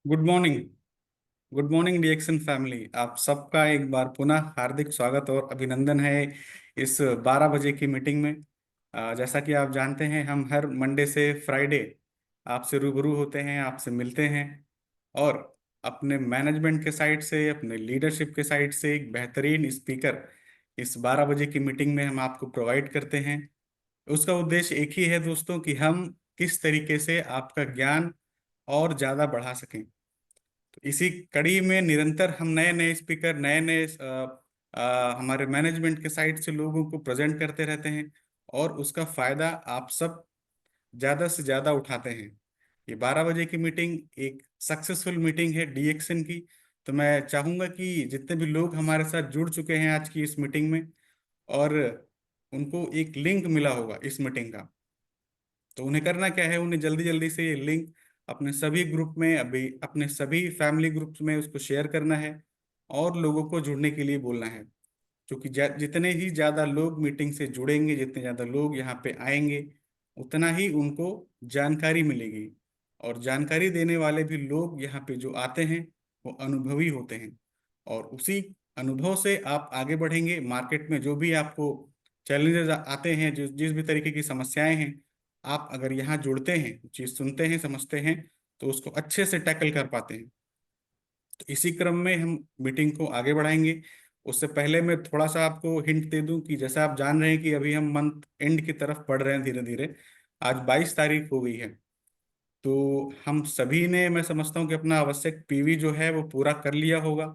Good morning डीएक्सन family. आप सबका एक बार पुनः हार्दिक स्वागत और अभिनंदन है इस 12 बजे की मीटिंग में। जैसा कि आप जानते हैं, हम हर मंडे से फ्राइडे आपसे रूबरू होते हैं, आपसे मिलते हैं और अपने मैनेजमेंट के साइड से, अपने लीडरशिप के साइड से एक बेहतरीन स्पीकर इस 12 बजे की मीटिंग में हम आपको प्रोवाइड करते हैं। उसका उद्देश्य एक ही है दोस्तों, कि हम किस तरीके से आपका ज्ञान और ज़्यादा बढ़ा सकें। तो इसी कड़ी में निरंतर हम नए नए स्पीकर, नए नए हमारे मैनेजमेंट के साइड से लोगों को प्रेजेंट करते रहते हैं और उसका फायदा आप सब ज्यादा से ज्यादा उठाते हैं। ये 12 बजे की मीटिंग एक सक्सेसफुल मीटिंग है डीएक्सन की। तो मैं चाहूंगा कि जितने भी लोग हमारे साथ जुड़ चुके हैं आज की इस मीटिंग में, और उनको एक लिंक मिला होगा इस मीटिंग का, तो उन्हें करना क्या है, उन्हें जल्दी जल्दी से ये लिंक अपने सभी ग्रुप में, अभी अपने सभी फैमिली ग्रुप्स में उसको शेयर करना है और लोगों को जुड़ने के लिए बोलना है। क्योंकि जितने ही ज़्यादा लोग मीटिंग से जुड़ेंगे, जितने ज़्यादा लोग यहाँ पे आएंगे, उतना ही उनको जानकारी मिलेगी। और जानकारी देने वाले भी लोग यहाँ पे जो आते हैं वो अनुभवी होते हैं, और उसी अनुभव से आप आगे बढ़ेंगे। मार्केट में जो भी आपको चैलेंजेस आते हैं, जो जिस भी तरीके की समस्याएं हैं, आप अगर यहाँ जुड़ते हैं, चीज़ सुनते हैं, समझते हैं, तो उसको अच्छे से टैकल कर पाते हैं। तो इसी क्रम में हम मीटिंग को आगे बढ़ाएंगे। उससे पहले मैं थोड़ा सा आपको हिंट दे दूं कि जैसा आप जान रहे हैं कि अभी हम मंथ एंड की तरफ बढ़ रहे हैं धीरे धीरे। आज 22 तारीख हो गई है। तो हम सभी ने, मैं समझता हूँ कि अपना आवश्यक पीवी जो है वो पूरा कर लिया होगा।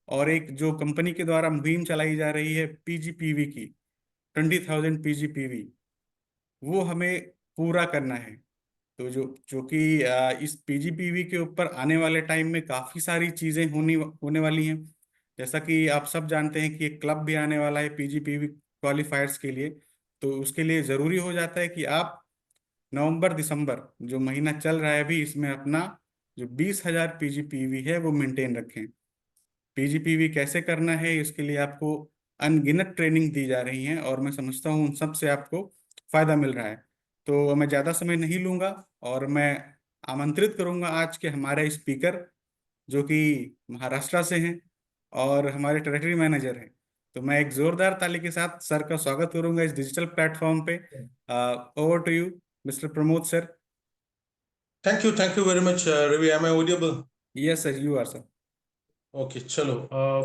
और एक जो कंपनी के द्वारा मुहिम चलाई जा रही है पीजीपीवी की, 20,000 पीजीपीवी, वो हमें पूरा करना है। तो जो कि इस पीजीपीवी के ऊपर आने वाले टाइम में काफ़ी सारी चीज़ें होने वाली हैं। जैसा कि आप सब जानते हैं कि एक क्लब भी आने वाला है पीजीपीवी क्वालिफायर्स के लिए। तो उसके लिए ज़रूरी हो जाता है कि आप नवंबर दिसंबर जो महीना चल रहा है अभी, इसमें अपना जो 20,000 पीजीपीवी है वो मेंटेन रखें। पीजीपीवी कैसे करना है, इसके लिए आपको अनगिनत ट्रेनिंग दी जा रही है, और मैं समझता हूँ उन सब से आपको फायदा मिल रहा है। तो मैं ज़्यादा समय नहीं लूँगा और मैं आमंत्रित करूँगा आज के हमारे स्पीकर, जो कि महाराष्ट्र से हैं और हमारे टेरिटरी मैनेजर हैं। तो मैं एक जोरदार ताली के साथ सर का स्वागत करूंगा इस डिजिटल प्लेटफॉर्म पे। Over to you mister Pramod sir. Thank you very much, Ravi. Am I audible? Yes sir, you are sir. Okay, chalo.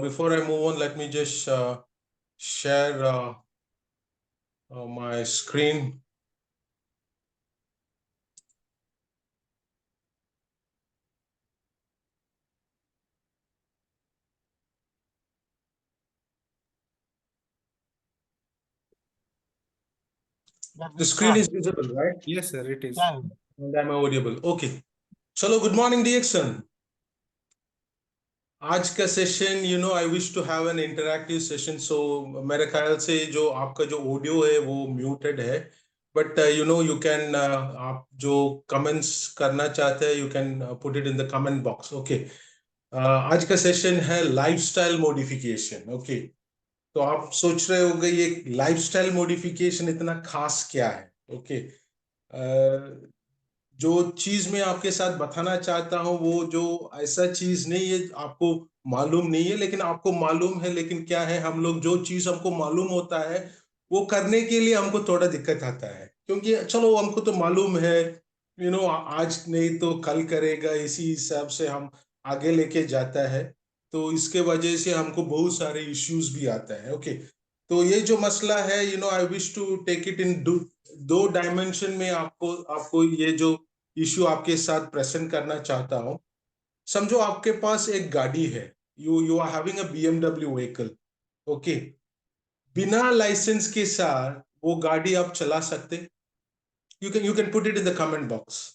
Before I move on, let me just share my screen. The screen is visible, right? Yes sir, it is. And am I audible? Okay. Chalo, good morning, DXN. आज का session, I wish to have an interactive session. So मेरे ख्याल से जो आपका जो audio है वो म्यूटेड है, बट यू कैन, आप जो कमेंट्स करना चाहते हैं, you can put it in the comment box. Okay. आज का सेशन है लाइफस्टाइल मॉडिफिकेशन। ओके। तो आप सोच रहे होंगे ये लाइफस्टाइल मॉडिफिकेशन इतना खास क्या है। ओके। जो चीज मैं आपके साथ बताना चाहता हूं वो जो ऐसा चीज नहीं है, आपको मालूम नहीं है लेकिन आपको मालूम है। लेकिन क्या है, हम लोग जो चीज हमको मालूम होता है वो करने के लिए हमको थोड़ा दिक्कत आता है, क्योंकि चलो हमको तो मालूम है, आज नहीं तो कल करेगा, इसी हिसाब से हम आगे लेके जाता है। तो इसके वजह से हमको बहुत सारे इश्यूज भी आता है। ओके। तो ये जो मसला है, I wish to take it in दो डायमेंशन में। आपको आपको ये जो इश्यू आपके साथ प्रेजेंट करना चाहता हूं। समझो आपके पास एक गाड़ी है, you are having a BMW vehicle. Okay. बिना लाइसेंस के साथ वो गाड़ी आप चला सकते? You can put it in the comment box.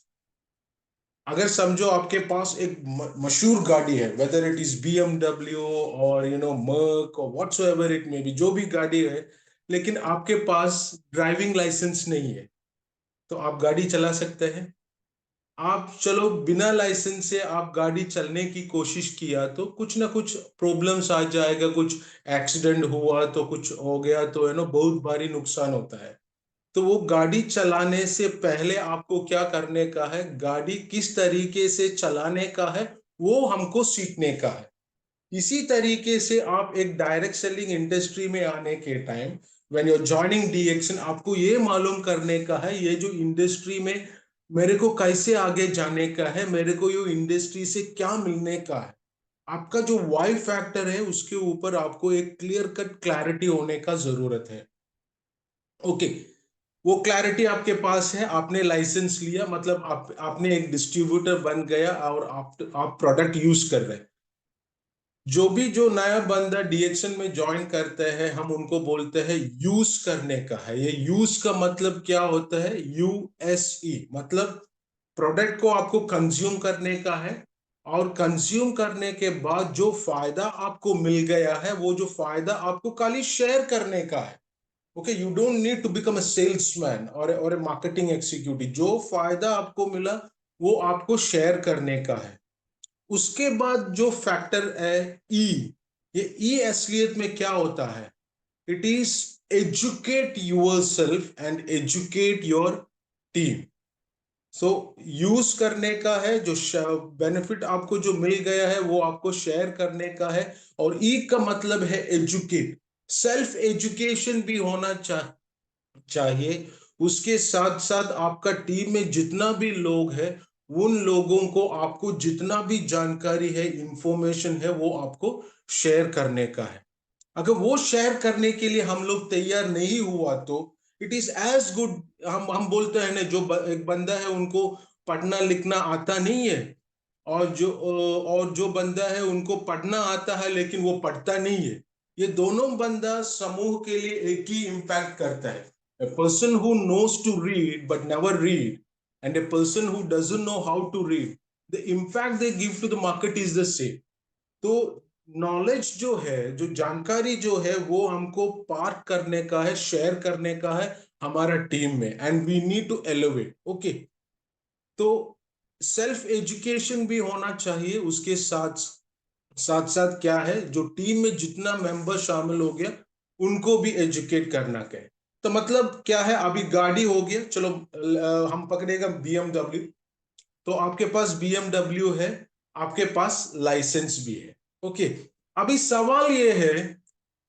अगर समझो आपके पास एक मशहूर गाड़ी है, वेदर इट इज बीएमडब्ल्यू और मर्क और व्हाटसोएवर इट मे बी, जो भी गाड़ी है, लेकिन आपके पास ड्राइविंग लाइसेंस नहीं है, तो आप गाड़ी चला सकते हैं? आप चलो बिना लाइसेंस से आप गाड़ी चलने की कोशिश किया तो कुछ ना कुछ प्रॉब्लम्स आ जाएगा, कुछ एक्सीडेंट हुआ तो कुछ हो गया तो बहुत भारी नुकसान होता है। तो वो गाड़ी चलाने से पहले आपको क्या करने का है, गाड़ी किस तरीके से चलाने का है वो हमको सीखने का है। इसी तरीके से आप एक डायरेक्ट सेलिंग इंडस्ट्री में आने के time when you are joining DXN, आपको ये मालूम करने का है ये जो इंडस्ट्री में मेरे को कैसे आगे जाने का है, मेरे को ये इंडस्ट्री से क्या मिलने का है। आपका जो वाई फैक्टर है उसके ऊपर आपको एक क्लियर कट क्लैरिटी होने का जरूरत है। ओके, वो क्लैरिटी आपके पास है, आपने लाइसेंस लिया, मतलब आपने एक डिस्ट्रीब्यूटर बन गया और आप प्रोडक्ट यूज कर रहे हैं। जो नया बंदा डीएक्शन में ज्वाइन करते हैं हम उनको बोलते हैं यूज करने का है। ये यूज का मतलब क्या होता है, यूएसई मतलब प्रोडक्ट को आपको कंज्यूम करने का है, और कंज्यूम करने के बाद जो फायदा आपको मिल गया है वो जो फायदा आपको खाली शेयर करने का है। Okay, you don't need to become a salesman और ए मार्केटिंग एग्जीक्यूटिव। जो फायदा आपको मिला वो आपको शेयर करने का है। उसके बाद जो फैक्टर है ई, ये ई असलियत में क्या होता है, it is educate your self and educate your team. So use करने का है, जो बेनिफिट आपको जो मिल गया है वो आपको शेयर करने का है। और ई का मतलब है एजुकेट, सेल्फ एजुकेशन भी होना चाहिए। उसके साथ साथ आपका टीम में जितना भी लोग हैं उन लोगों को आपको जितना भी जानकारी है, इंफॉर्मेशन है, वो आपको शेयर करने का है। अगर वो शेयर करने के लिए हम लोग तैयार नहीं हुआ तो इट इज एज गुड, हम बोलते हैं ना, एक बंदा है उनको पढ़ना लिखना आता नहीं है, और जो बंदा है उनको पढ़ना आता है लेकिन वो पढ़ता नहीं है, ये दोनों बंदा समूह के लिए एक ही इम्पैक्ट करता है। A person who knows to read but never read, and a person who doesn't know how to read, the impact they give to the market is the same. तो नॉलेज जो है, जो जानकारी जो है वो हमको पार्क करने का है, शेयर करने का है हमारा टीम में, and we need to elevate. Okay, तो सेल्फ एजुकेशन भी होना चाहिए। उसके साथ साथ साथ क्या है, जो टीम में जितना मेंबर शामिल हो गया उनको भी एजुकेट करना क्या है। तो मतलब क्या है, अभी गाड़ी हो गया, चलो हम पकड़ेगा बीएमडब्ल्यू। तो आपके पास बीएमडब्ल्यू है, आपके पास लाइसेंस भी है। ओके, अभी सवाल ये है,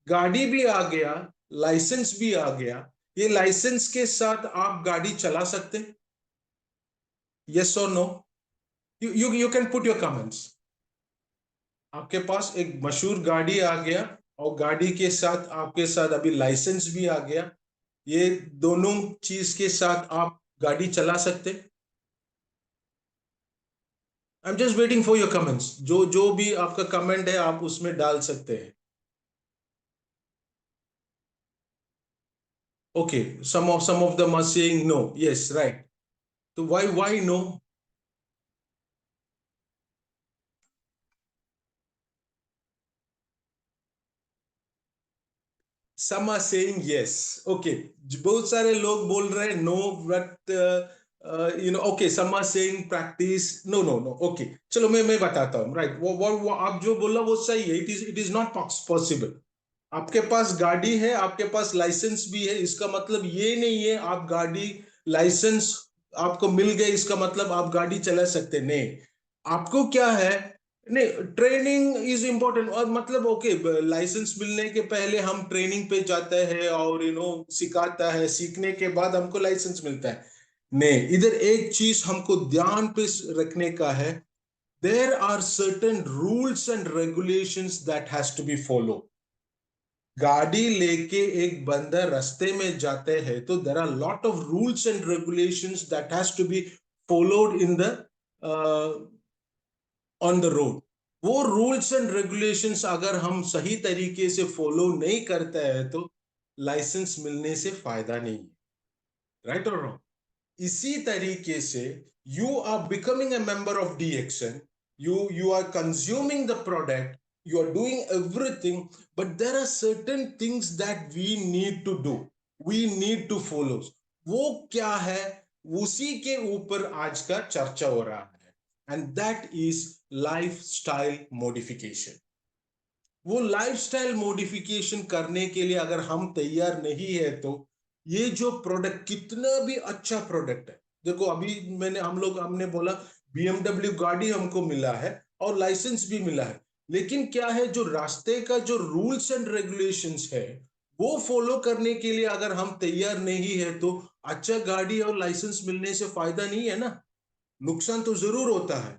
गाड़ी भी आ गया, लाइसेंस भी आ गया, ये लाइसेंस के साथ आप गाड़ी चला सकते हैं? यस और no? You can put your comments. आपके पास एक मशहूर गाड़ी आ गया और गाड़ी के साथ आपके साथ अभी लाइसेंस भी आ गया, ये दोनों चीज के साथ आप गाड़ी चला सकते? I am just waiting for your comments. जो जो भी आपका कमेंट है आप उसमें डाल सकते हैं। Okay, some of them are saying no, yes, right. तो why no? Some are saying yes. Okay, बहुत सारे लोग बोल रहे हैं no, but okay, some are saying practice, no, no, no. Okay, चलो मैं बताता हूँ, right? वो आप जो बोला वो सही है, it is not possible। आपके पास गाड़ी है, आपके पास लाइसेंस भी है, इसका मतलब ये नहीं है आप गाड़ी, लाइसेंस आपको मिल गए इसका मतलब आप गाड़ी चला सकते नहीं। आपको क्या है, नहीं, ट्रेनिंग इज इंपॉर्टेंट, और मतलब ओके, लाइसेंस मिलने के पहले हम ट्रेनिंग पे जाते हैं और सिखाता है, सीखने के बाद हमको लाइसेंस मिलता है। नहीं, इधर एक चीज हमको ध्यान पे रखने का है, there are certain rules and regulations that has to be follow. गाड़ी लेके एक बंदा रास्ते में जाते हैं तो there are lot of rules and regulations that has to be followed in the on the road. वो रूल्स एंड रेगुलेशंस अगर हम सही तरीके से फॉलो नहीं करते हैं तो लाइसेंस मिलने से फायदा नहीं है, राइट और रॉन्ग? इसी तरीके से you are becoming a member of DXN, you are consuming the product, you are doing everything, but there are certain things that we need to do, we need to follow। वो क्या है, उसी के ऊपर आज का चर्चा हो रहा है, and that is lifestyle modification. वो लाइफस्टाइल मॉडिफिकेशन करने के लिए अगर हम तैयार नहीं है तो ये जो प्रोडक्ट कितना भी अच्छा प्रोडक्ट है, देखो अभी हमने बोला बीएमडब्ल्यू गाड़ी हमको मिला है और लाइसेंस भी मिला है, लेकिन क्या है जो रास्ते का जो रूल्स एंड रेगुलेशंस है वो फॉलो करने के लिए अगर हम तैयार नहीं है तो अच्छा गाड़ी और लाइसेंस मिलने से फायदा नहीं है ना, नुकसान तो जरूर होता है।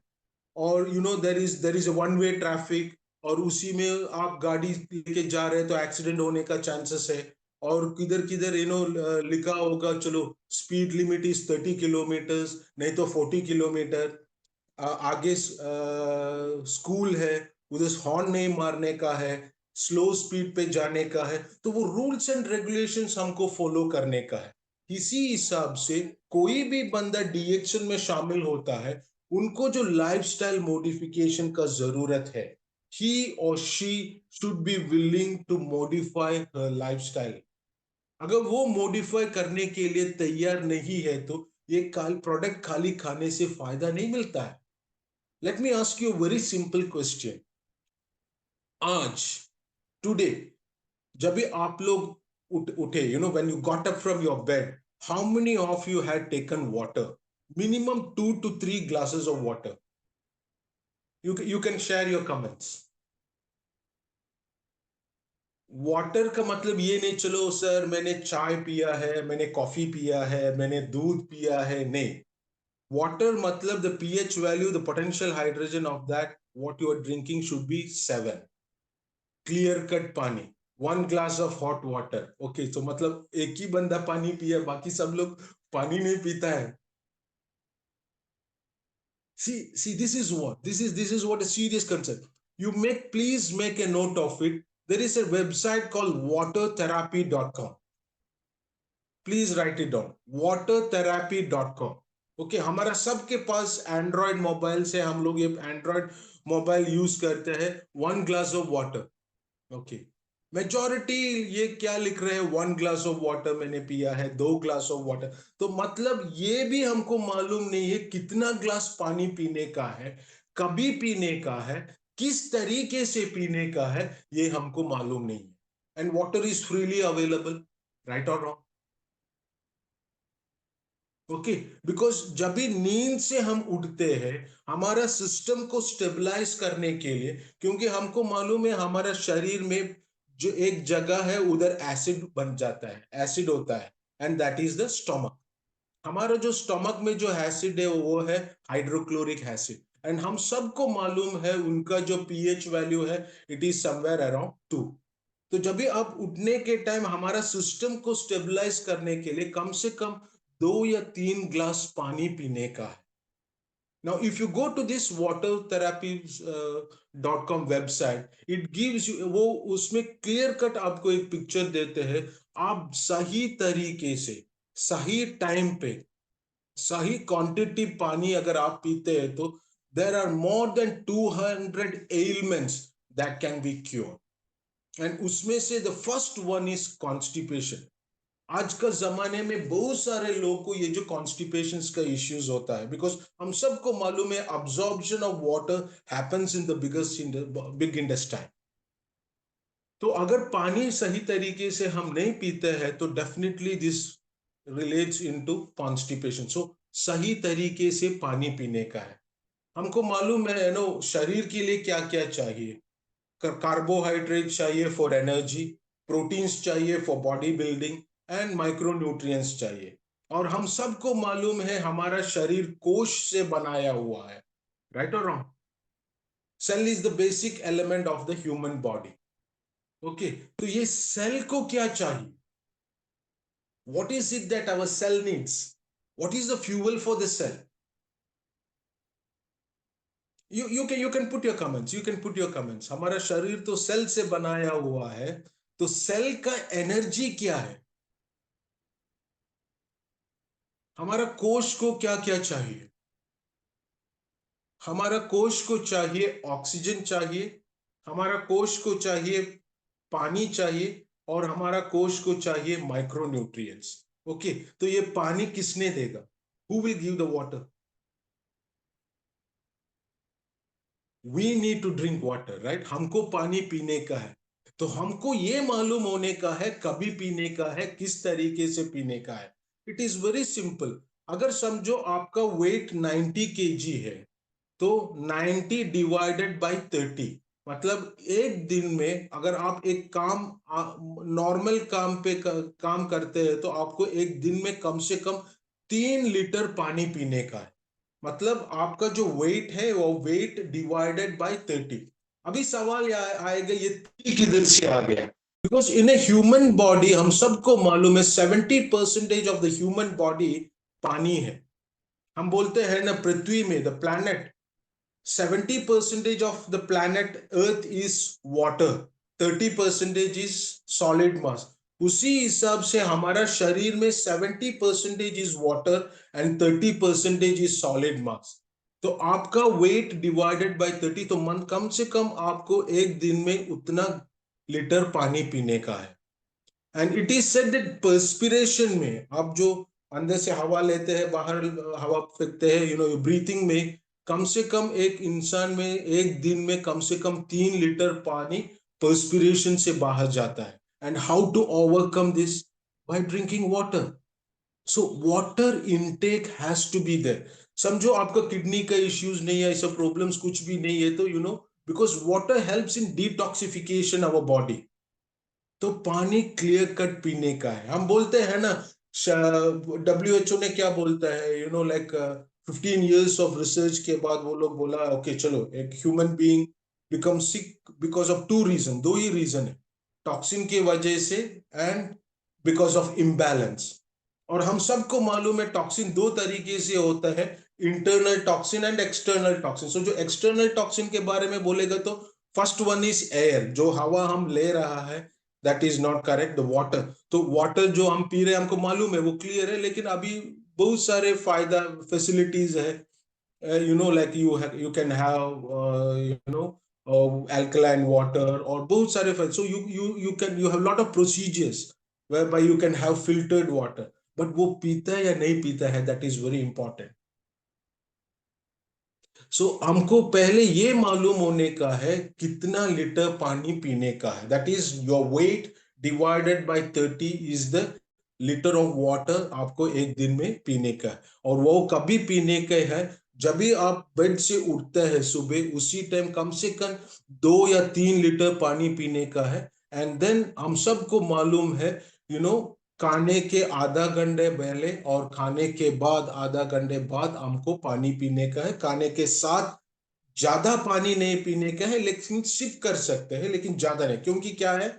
और there is a one way traffic, और उसी में आप गाड़ी लेके जा रहे हैं तो एक्सीडेंट होने का चांसेस है। और किधर किधर लिखा होगा चलो स्पीड लिमिट इज 30 किलोमीटर्स, नहीं तो 40 किलोमीटर। आगे स्कूल है, उधर हॉर्न नहीं मारने का है, स्लो स्पीड पे जाने का है, तो वो रूल्स एंड रेगुलेशंस हमको फॉलो करने का है। इसी हिसाब से कोई भी बंदा डीएक्शन में शामिल होता है, उनको जो लाइफस्टाइल मॉडिफिकेशन का जरूरत है, ही और she should be willing to modify her lifestyle. अगर वो मॉडिफाई करने के लिए तैयार नहीं है तो ये प्रोडक्ट खाली खाने से फायदा नहीं मिलता है। Let me ask you very simple question. आज टुडे जब भी आप लोग उठे, when you got up from your bed, how many of you had taken water? Minimum 2 to 3 glasses of water. You can share your comments. Water का मतलब ये नहीं चलो सर मैंने चाय पिया है, मैंने कॉफी पिया है, मैंने दूध पिया है, नहीं। वाटर मतलब the pH value, the potential hydrogen of that what you are drinking should be 7। Clear cut पानी, 1 glass of hot water. Okay, तो मतलब एक ही बंदा पानी पिए, बाकी सब लोग पानी नहीं पीता है। See, this is what a serious concern. Please make a note of it. There is a website called watertherapy.com. Please right it down, watertherapy.com। Okay, हमारा सबके पास एंड्रॉयड मोबाइल से हम लोग ये एंड्रॉयड मोबाइल यूज करते हैं। 1 glass of water. Okay, majority ये क्या लिख रहे हैं, 1 glass ऑफ वाटर मैंने पिया है, 2 glass ऑफ वाटर। तो मतलब ये भी हमको मालूम नहीं है कितना ग्लास पानी पीने का है, कभी पीने का है, किस तरीके से पीने का है, ये हमको मालूम नहीं है। And water is freely available, right और रॉन्ग? ओके, बिकॉज जब भी नींद से हम उठते हैं, हमारा सिस्टम को स्टेबलाइज करने के लिए, क्योंकि हमको मालूम है हमारा शरीर में जो एक जगह है उधर एसिड बन जाता है, एसिड होता है, and that is the stomach. हमारा जो स्टोमक में जो एसिड है वो है हाइड्रोक्लोरिक एसिड, एंड हम सबको मालूम है उनका जो पीएच वैल्यू है, इट इज समवेयर अराउंड 2। तो जब भी आप उठने के टाइम हमारा सिस्टम को स्टेबलाइज करने के लिए कम से कम 2 या 3 ग्लास पानी पीने का है। Now if you go to this watertherapy.com website, it gives you, वो उसमें क्लियर कट आपको एक पिक्चर देते हैं। आप सही तरीके से सही टाइम पे सही क्वांटिटी पानी अगर आप पीते हैं तो there are more than 200 elements that can be cure. And उसमें से the first one is constipation. आज का जमाने में बहुत सारे लोगों को ये जो कॉन्स्टिपेशन का इश्यूज होता है, बिकॉज हम सबको मालूम है absorption of water happens in the big intestine. तो अगर पानी सही तरीके से हम नहीं पीते हैं तो definitely this relates into constipation. So सही तरीके से पानी पीने का है। हमको मालूम है नो शरीर के लिए क्या क्या चाहिए। कार्बोहाइड्रेट चाहिए फॉर एनर्जी, प्रोटीन्स चाहिए for body building, and micronutrients चाहिए। और हम सबको मालूम है हमारा शरीर कोश से बनाया हुआ है, राइट और wrong? Cell is the basic element of the human body. Okay, तो ये सेल को क्या चाहिए? What is it that our cell needs? What is the fuel for the cell? You can put your comments, you can put your comments. हमारा शरीर तो cell से बनाया हुआ है, तो सेल का एनर्जी क्या है? हमारा कोश को क्या क्या चाहिए? हमारा कोश को चाहिए ऑक्सीजन चाहिए, हमारा कोश को चाहिए पानी चाहिए, और हमारा कोश को चाहिए माइक्रोन्यूट्रिएंट्स। ओके, तो ये पानी किसने देगा? Who will give the water? We need to drink water, right? हमको पानी पीने का है। तो हमको ये मालूम होने का है कभी पीने का है, किस तरीके से पीने का है। It is very simple. अगर समझो आपका वेट 90 kg है, तो 90 डिवाइडेड बाय 30, मतलब एक दिन में अगर आप एक काम नॉर्मल काम पे काम करते हैं, तो आपको एक दिन में कम से कम 3 लीटर पानी पीने का है। मतलब आपका जो वेट है वो वेट डिवाइडेड बाय 30। अभी सवाल आएगा ये 30 किधर से आ गया? Because in a human body, हम सबको मालूम है 70% ऑफ द ह्यूमन बॉडी पानी है। हम बोलते हैं ना, पृथ्वी में, the planet, 70% of the planet earth is water, 30% is solid mass। उसी हिसाब से हमारा शरीर में 70% is water and 30% is solid mass। तो आपका वेट डिवाइडेड बाय 30, तो मन कम से कम आपको एक दिन में उतना लीटर पानी पीने का है। And it is said that perspiration में, आप जो अंदर से हवा लेते हैं, बाहर हवा फेंकते हैं, ब्रीथिंग में, कम से कम एक इंसान में एक दिन में कम से कम 3 लीटर पानी पर्सपिरेशन से बाहर जाता है। And how to overcome this? By drinking water. So water intake has to be there. समझो आपका किडनी का इश्यूज नहीं है, ऐसा प्रॉब्लम्स कुछ भी नहीं है, तो because water helps in detoxification our body. तो पानी क्लियर कट पीने का है। हम बोलते हैं ना, WHO ने क्या बोलता है, 15 years ऑफ रिसर्च के बाद वो लोग बोला, ओके चलो, एक human being become sick because of 2 reason, दो ही रीजन है, टॉक्सिन की वजह से एंड बिकॉज ऑफ इम्बैलेंस। और हम सबको मालूम है टॉक्सिन दो तरीके से होता है, internal toxin and external toxin. So जो एक्सटर्नल टॉक्सिन के बारे में बोलेगा, तो फर्स्ट वन इज एयर, जो हवा हम ले रहा है, that is not correct. The water, तो वाटर जो हम पी रहे हैं हमको मालूम है वो क्लियर है, लेकिन अभी बहुत सारे फायदा फैसिलिटीज है, like you can have alkaline water, और बहुत सारे, so you have lot of procedures whereby you can have filtered water, but वो पीता है या नहीं पीता है, that is very important। सो हमको पहले ये मालूम होने का है कितना लीटर पानी पीने का है, that is your weight divided by 30 is the litre of water आपको एक दिन में पीने का है। और वो कभी पीने का है? जब भी आप बेड से उठते हैं सुबह, उसी टाइम कम से कम 2 या 3 लीटर पानी पीने का है। एंड देन हम सबको मालूम है, खाने के आधा घंटे पहले और खाने के बाद आधा घंटे बाद हमको पानी पीने का है। खाने के साथ ज्यादा पानी नहीं पीने का है, लेकिन सिप कर सकते हैं, लेकिन ज्यादा नहीं, क्योंकि क्या है,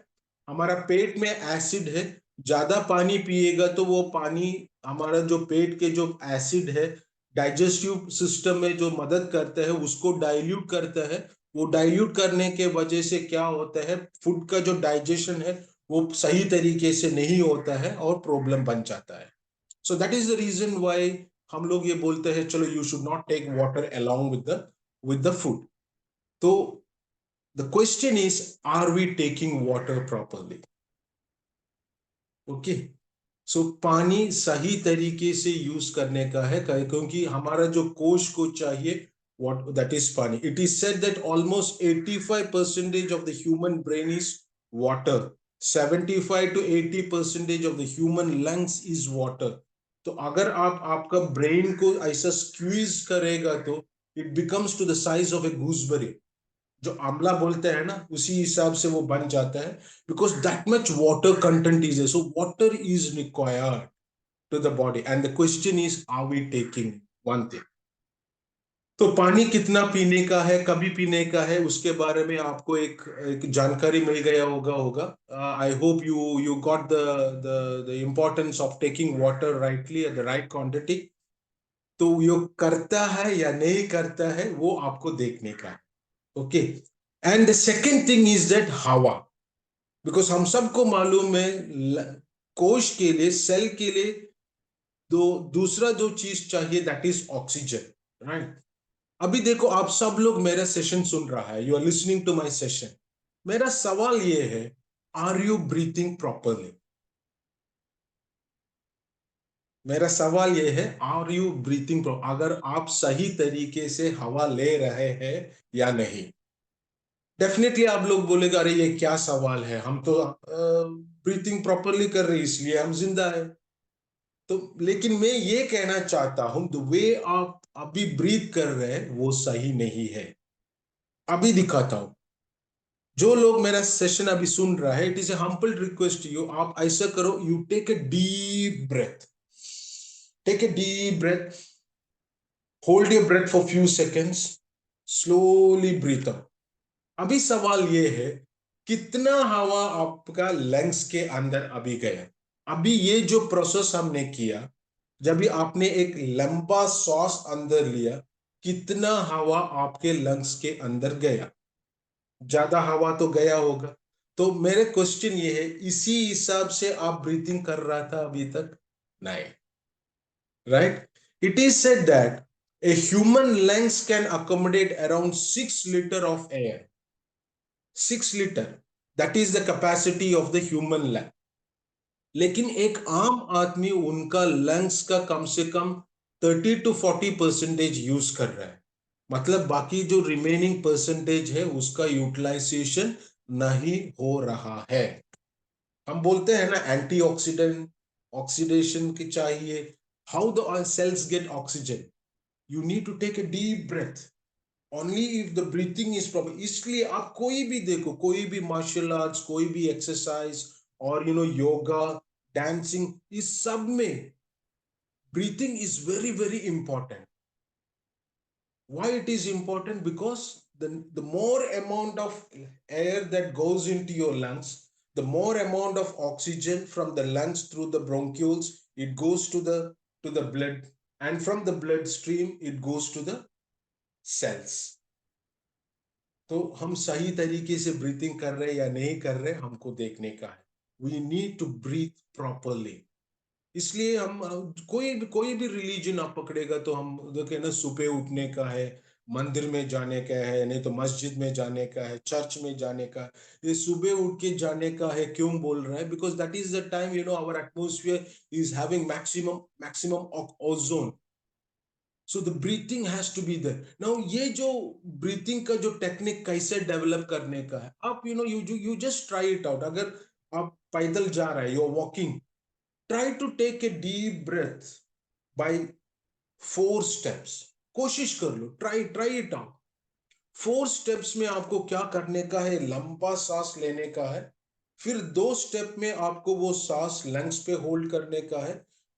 हमारा पेट में एसिड है। ज्यादा पानी पिएगा तो वो पानी, हमारा जो पेट के जो एसिड है, डाइजेस्टिव सिस्टम में जो मदद करता है उसको डाइल्यूट करता है। वो डाइल्यूट करने के वजह से क्या होता है, फूड का जो डाइजेशन है वो सही तरीके से नहीं होता है और प्रॉब्लम बन जाता है। So that is the reason why हम लोग ये बोलते हैं, चलो you should not take water along with the food। तो the question is, are we taking water properly? Okay. So पानी सही तरीके से यूज करने का है, क्योंकि हमारा जो कोश को चाहिए, what that is पानी। It is said that almost 85% of the human brain is water, 75 to 80% of the human lungs is water। तो अगर आप आपका ब्रेन को ऐसा स्क्वीज करेगा, तो it becomes to the size of a gooseberry, जो आंवला बोलते हैं ना, उसी हिसाब से वो बन जाता है, because that much water content is है। So water is required to the body, and the question is, are we taking? One thing, तो पानी कितना पीने का है, कभी पीने का है, उसके बारे में आपको एक जानकारी मिल गया होगा। I hope you got the importance of taking water rightly at the right quantity. तो यो करता है या नहीं करता है, वो आपको देखने का है। Okay. And the second thing is that हवा, बिकॉज हम सबको मालूम है, कोश के लिए, सेल के लिए, दो दूसरा जो चीज चाहिए, दैट इज ऑक्सीजन, राइट? अभी देखो, आप सब लोग मेरा सेशन सुन रहा है, you are listening to my session. मेरा सवाल ये है, आर यू ब्रीथिंग प्रॉपरली? मेरा सवाल ये है, आर यू ब्रीथिंग प्रॉपर, अगर आप सही तरीके से हवा ले रहे हैं या नहीं। डेफिनेटली आप लोग बोलेगा अरे ये क्या सवाल है, हम तो ब्रीथिंग प्रॉपरली कर रहे हैं इसलिए हम जिंदा है। तो लेकिन मैं ये कहना चाहता हूं, द वे आप अभी ब्रीथ कर रहे हैं वो सही नहीं है। अभी दिखाता हूं। जो लोग मेरा सेशन अभी सुन रहा है, it is a humble request you, आप ऐसा करो, you take a deep breath, take a deep breath, hold your breath for few seconds, slowly breathe out. अभी सवाल ये है, कितना हवा आपका लंग्स के अंदर अभी गया। अभी ये जो प्रोसेस हमने किया, जब भी आपने एक लंबा सांस अंदर लिया, कितना हवा आपके लंग्स के अंदर गया? ज्यादा हवा तो गया होगा। तो मेरे क्वेश्चन ये है, इसी हिसाब से आप ब्रीथिंग कर रहा था अभी तक? नहीं, right? It is said that a human lungs can accommodate around 6 liter of air. 6 liter, that is the capacity of the human lung. लेकिन एक आम आदमी उनका लंग्स का कम से कम 30 to 40% यूज कर रहा है। मतलब बाकी जो रिमेनिंग परसेंटेज है उसका यूटिलाइजेशन नहीं हो रहा है। हम बोलते हैं ना एंटीऑक्सीडेंट, ऑक्सीडेशन की चाहिए। How the cells get oxygen? You need to take a deep breath, only if the breathing is proper. इसलिए आप कोई भी देखो, कोई भी मार्शल आर्ट्स, कोई भी एक्सरसाइज, और योगा, डांसिंग, इस सब में breathing is very very important. Why it is important? Because the more amount of air that goes into your lungs, the more amount of oxygen from the lungs through the bronchioles, it goes to the blood, and from the bloodstream it goes to the cells. तो हम सही तरीके से breathing कर रहे हैं या नहीं कर रहे, हमको देखने का है। We need to breathe properly. इसलिए हम कोई भी रिलीजन आप पकड़ेगा तो हम देखे ना, सुबह उठने का है, मंदिर में जाने का है, नहीं तो मस्जिद में जाने का है, चर्च में जाने का है। ये सुबह उठ के जाने का है, क्यों बोल रहा है? Because that is the time our atmosphere is having maximum maximum ozone. So the breathing has to be there. Now ये जो ब्रीथिंग का जो टेक्निक कैसे डेवलप करने का है, आप you just try it out. अगर आप पैदल जा रहे हैं, you are walking, try to take a deep breath by 4 steps। कोशिश कर लो, ट्राई इट आउट। 4 स्टेप्स में आपको क्या करने का है? लंबा सांस लेने का है। फिर 2 स्टेप में आपको वो सांस लंग्स पे होल्ड करने का है।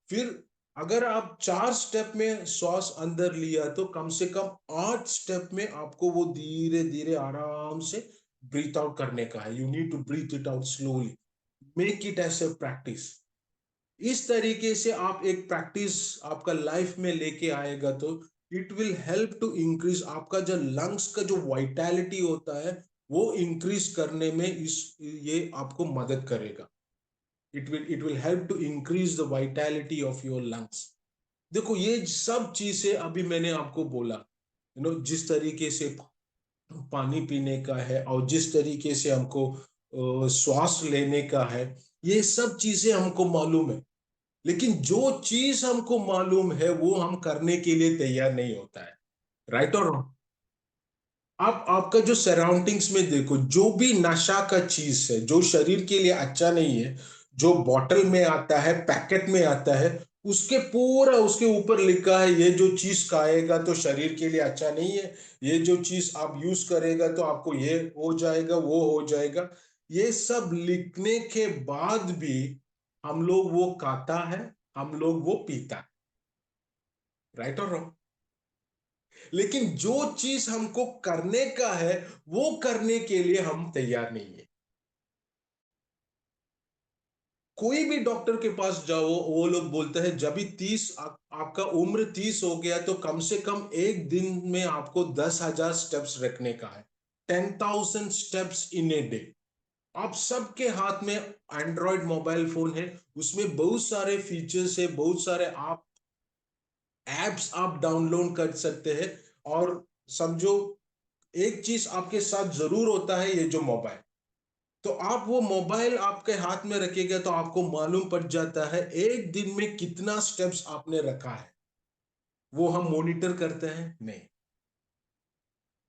फिर अगर आप 4 स्टेप में श्वास अंदर लिया तो कम से कम 8 स्टेप में आपको वो धीरे धीरे आराम से ब्रीथ आउट करने का है। You need to breathe it out slowly. Make it as a practice. इस तरीके से आप एक प्रैक्टिस आपका लाइफ में लेके आएगा तो it will help to increase आपका जो लंग्स का जो वाइटैलिटी होता है, वो इंक्रीज करने में इस ये आपको मदद करेगा। It will help to increase the vitality of your lungs. देखो ये सब चीजें अभी मैंने आपको बोला, जिस तरीके से पानी पीने का है और जिस तरीके से हमको श्वास लेने का है, ये सब चीजें हमको मालूम है। लेकिन जो चीज हमको मालूम है वो हम करने के लिए तैयार नहीं होता है। राइट और रॉन्ग? आप आपका जो सराउंडिंग्स में देखो, जो भी नशा का चीज है जो शरीर के लिए अच्छा नहीं है, जो बॉटल में आता है, पैकेट में आता है, उसके पूरा उसके ऊपर लिखा है ये जो चीज खाएगा तो शरीर के लिए अच्छा नहीं है, ये जो चीज आप यूज करेगा तो आपको ये हो जाएगा, वो हो जाएगा। ये सब लिखने के बाद भी हम लोग वो खाता है, हम लोग वो पीता है। राइट और रॉन्ग? लेकिन जो चीज हमको करने का है वो करने के लिए हम तैयार नहीं है। कोई भी डॉक्टर के पास जाओ, वो लोग बोलते हैं जब भी आपका उम्र 30 हो गया तो कम से कम एक दिन में आपको 10,000 स्टेप्स रखने का है। 10,000 स्टेप्स इन ए डे। आप सबके हाथ में एंड्रॉयड मोबाइल फोन है, उसमें बहुत सारे फीचर्स है, बहुत सारे आप एप्स आप डाउनलोड कर सकते हैं। और समझो, एक चीज आपके साथ जरूर होता है, ये जो मोबाइल। तो आप वो मोबाइल आपके हाथ में रखेगा तो आपको मालूम पड़ जाता है एक दिन में कितना स्टेप्स आपने रखा है। वो हम मॉनिटर करते हैं नहीं।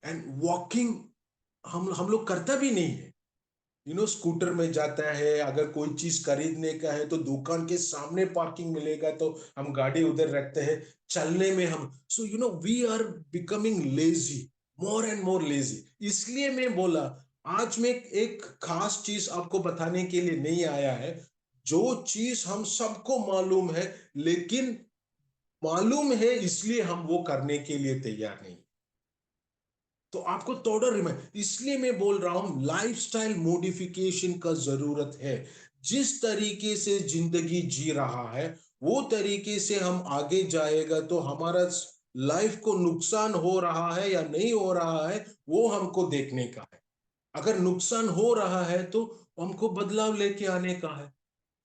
एंड वॉकिंग, हम लोग करता भी नहीं है। स्कूटर में जाता है, अगर कोई चीज खरीदने का है तो दुकान के सामने पार्किंग मिलेगा तो हम गाड़ी उधर रखते हैं। चलने में हम, so we are becoming lazy, more and more lazy. इसलिए मैं बोला, आज मैं एक खास चीज आपको बताने के लिए नहीं आया है। जो चीज हम सबको मालूम है, लेकिन मालूम है इसलिए हम वो करने के लिए तैयार नहीं। तो आपको थोड़ा रिमाइंड, इसलिए मैं बोल रहा हूं लाइफस्टाइल मॉडिफिकेशन का जरूरत है। जिस तरीके से जिंदगी जी रहा है वो तरीके से हम आगे जाएगा तो हमारा लाइफ को नुकसान हो रहा है या नहीं हो रहा है वो हमको देखने का है। अगर नुकसान हो रहा है तो हमको बदलाव लेके आने का है,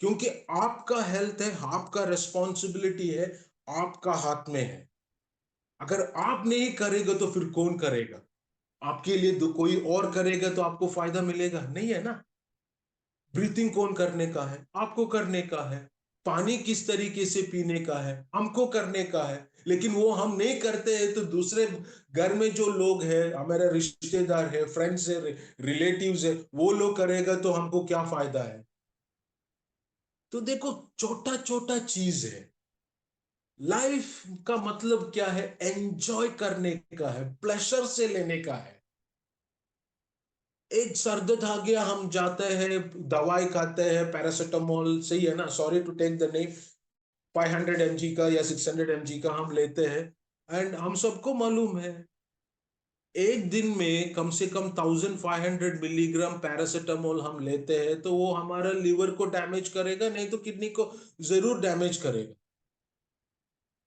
क्योंकि आपका हेल्थ है, आपका रिस्पॉन्सिबिलिटी है, आपका हाथ में है। अगर आप नहीं करेगा तो फिर कौन करेगा? आपके लिए कोई और करेगा तो आपको फायदा मिलेगा नहीं, है ना? ब्रीथिंग कौन करने का है? आपको करने का है। पानी किस तरीके से पीने का है? हमको करने का है। लेकिन वो हम नहीं करते हैं तो दूसरे घर में जो लोग हैं, हमारे रिश्तेदार है, फ्रेंड्स है, रिलेटिव्स है, वो लोग करेगा तो हमको क्या फायदा है? तो देखो, छोटा छोटा चीज है। लाइफ का मतलब क्या है? एंजॉय करने का है, प्लेजर से लेने का है। एक सर दर्द आ गया, हम जाते हैं, दवाई खाते हैं, पैरासिटामोल, सही है ना, sorry to take the name, 500 mg का या 600 mg का हम लेते हैं। एंड हम सबको मालूम है एक दिन में कम से कम 1500 मिलीग्राम पैरासिटामोल हम लेते हैं तो वो हमारा लीवर को डैमेज करेगा, नहीं तो किडनी को जरूर डैमेज करेगा।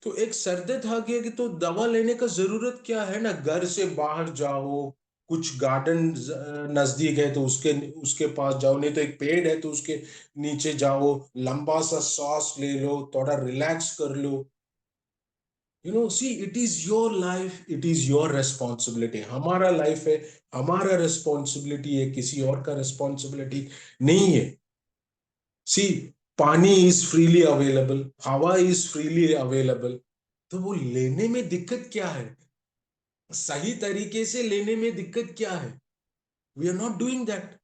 तो एक सर दर्द आ गया कि तो दवा लेने का जरूरत क्या है ना? घर से बाहर जाओ, कुछ गार्डन नजदीक है तो उसके उसके पास जाओ, नहीं तो एक पेड़ है तो उसके नीचे जाओ, लंबा सा सांस ले लो, थोड़ा रिलैक्स कर लो। See, it is your life, it is your responsibility. हमारा लाइफ है, हमारा रेस्पॉन्सिबिलिटी है, किसी और का रेस्पॉन्सिबिलिटी नहीं है। सी, पानी इज फ्रीली अवेलेबल, हवा इज फ्रीली अवेलेबल, तो वो लेने में दिक्कत क्या है? सही तरीके से लेने में दिक्कत क्या है? We are not doing that.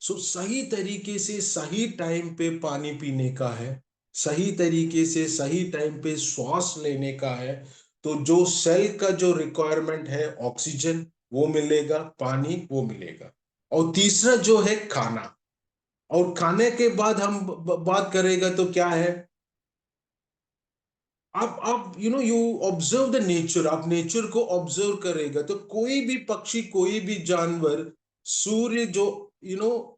So सही तरीके से सही टाइम पे पानी पीने का है, सही तरीके से सही टाइम पे श्वास लेने का है। तो जो सेल का जो रिक्वायरमेंट है, ऑक्सीजन वो मिलेगा, पानी वो मिलेगा। और तीसरा जो है खाना। और खाने के बाद हम बात करेगा तो क्या है? आप यू ऑब्जर्व द नेचर, आप नेचर को ऑब्जर्व करेगा तो कोई भी पक्षी, कोई भी जानवर, सूर्य जो यू नो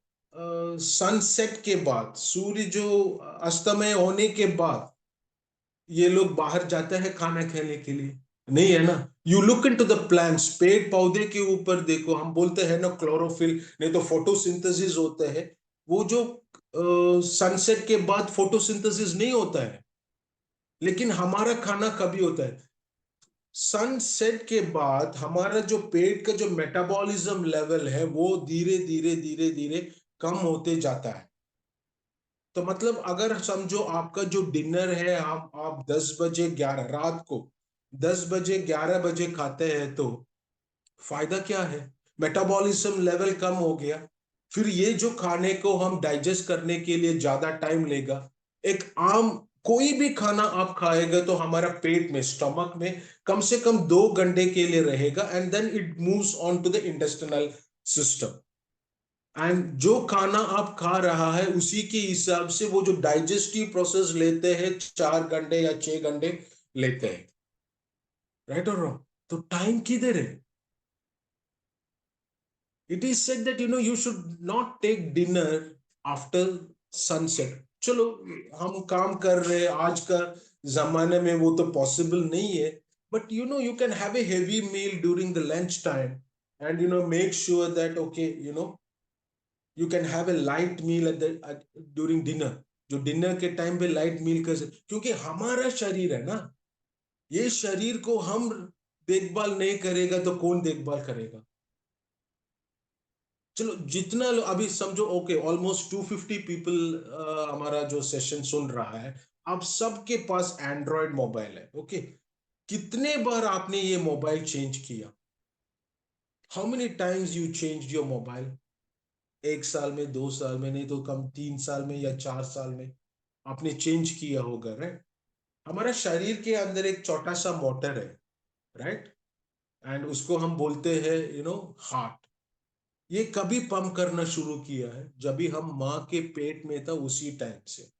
सनसेट के बाद, सूर्य जो अस्तमय होने के बाद ये लोग बाहर जाते हैं खाना खाने के लिए, नहीं है ना? You look into the plants, पेड़ पौधे के ऊपर देखो, हम बोलते हैं ना क्लोरोफिल, नहीं तो फोटोसिंथेसिस होता है। वो जो सनसेट के बाद फोटोसिंथेसिस नहीं होता है, लेकिन हमारा खाना कभी होता है? सनसेट के बाद हमारा जो पेट का जो मेटाबॉलिज्म लेवल है वो धीरे धीरे धीरे धीरे कम होते जाता है। तो मतलब अगर समझो आपका जो डिनर है, आप 10 बजे 11 रात को 10 बजे 11 बजे खाते हैं तो फायदा क्या है? मेटाबॉलिज्म लेवल कम हो गया। फिर ये जो खाने को हम डाइजेस्ट करने के लिए ज्यादा टाइम लेगा। एक आम कोई भी खाना आप खाएगा तो हमारा पेट में, स्टमक में कम से कम 2 घंटे के लिए रहेगा, and then it moves on to the intestinal system. And जो खाना आप खा रहा है उसी के हिसाब से वो जो डाइजेस्टिव प्रोसेस लेते हैं 4 घंटे या 6 घंटे लेते हैं। राइट और रॉन्ग? तो टाइम किधर है? It is said that you should not take dinner after sunset. चलो, हम काम कर रहे हैं, आज का जमाने में वो तो पॉसिबल नहीं है। But you can have a heavy meal during the lunch time, and make sure that okay, you can have a light meal at the during dinner. जो डिनर के टाइम पे लाइट मील कर सकते, क्योंकि हमारा शरीर है ना, ये शरीर को हम देखभाल नहीं करेगा तो कौन देखभाल करेगा? चलो, जितना अभी समझो, ओके, ऑलमोस्ट 250 पीपल हमारा जो सेशन सुन रहा है, आप सबके पास एंड्रॉयड मोबाइल है, ओके? कितने बार आपने ये मोबाइल चेंज किया? How many times you change your mobile? 1 साल में, 2 साल में, नहीं तो कम 3 साल में या 4 साल में आपने चेंज किया होगा, राइट? हमारा शरीर के अंदर एक छोटा सा मोटर है, राइट? एंड उसको हम बोलते हैं हार्ट। ये कभी पंप करना शुरू किया है जब भी हम माँ के पेट में था, उसी टाइम से,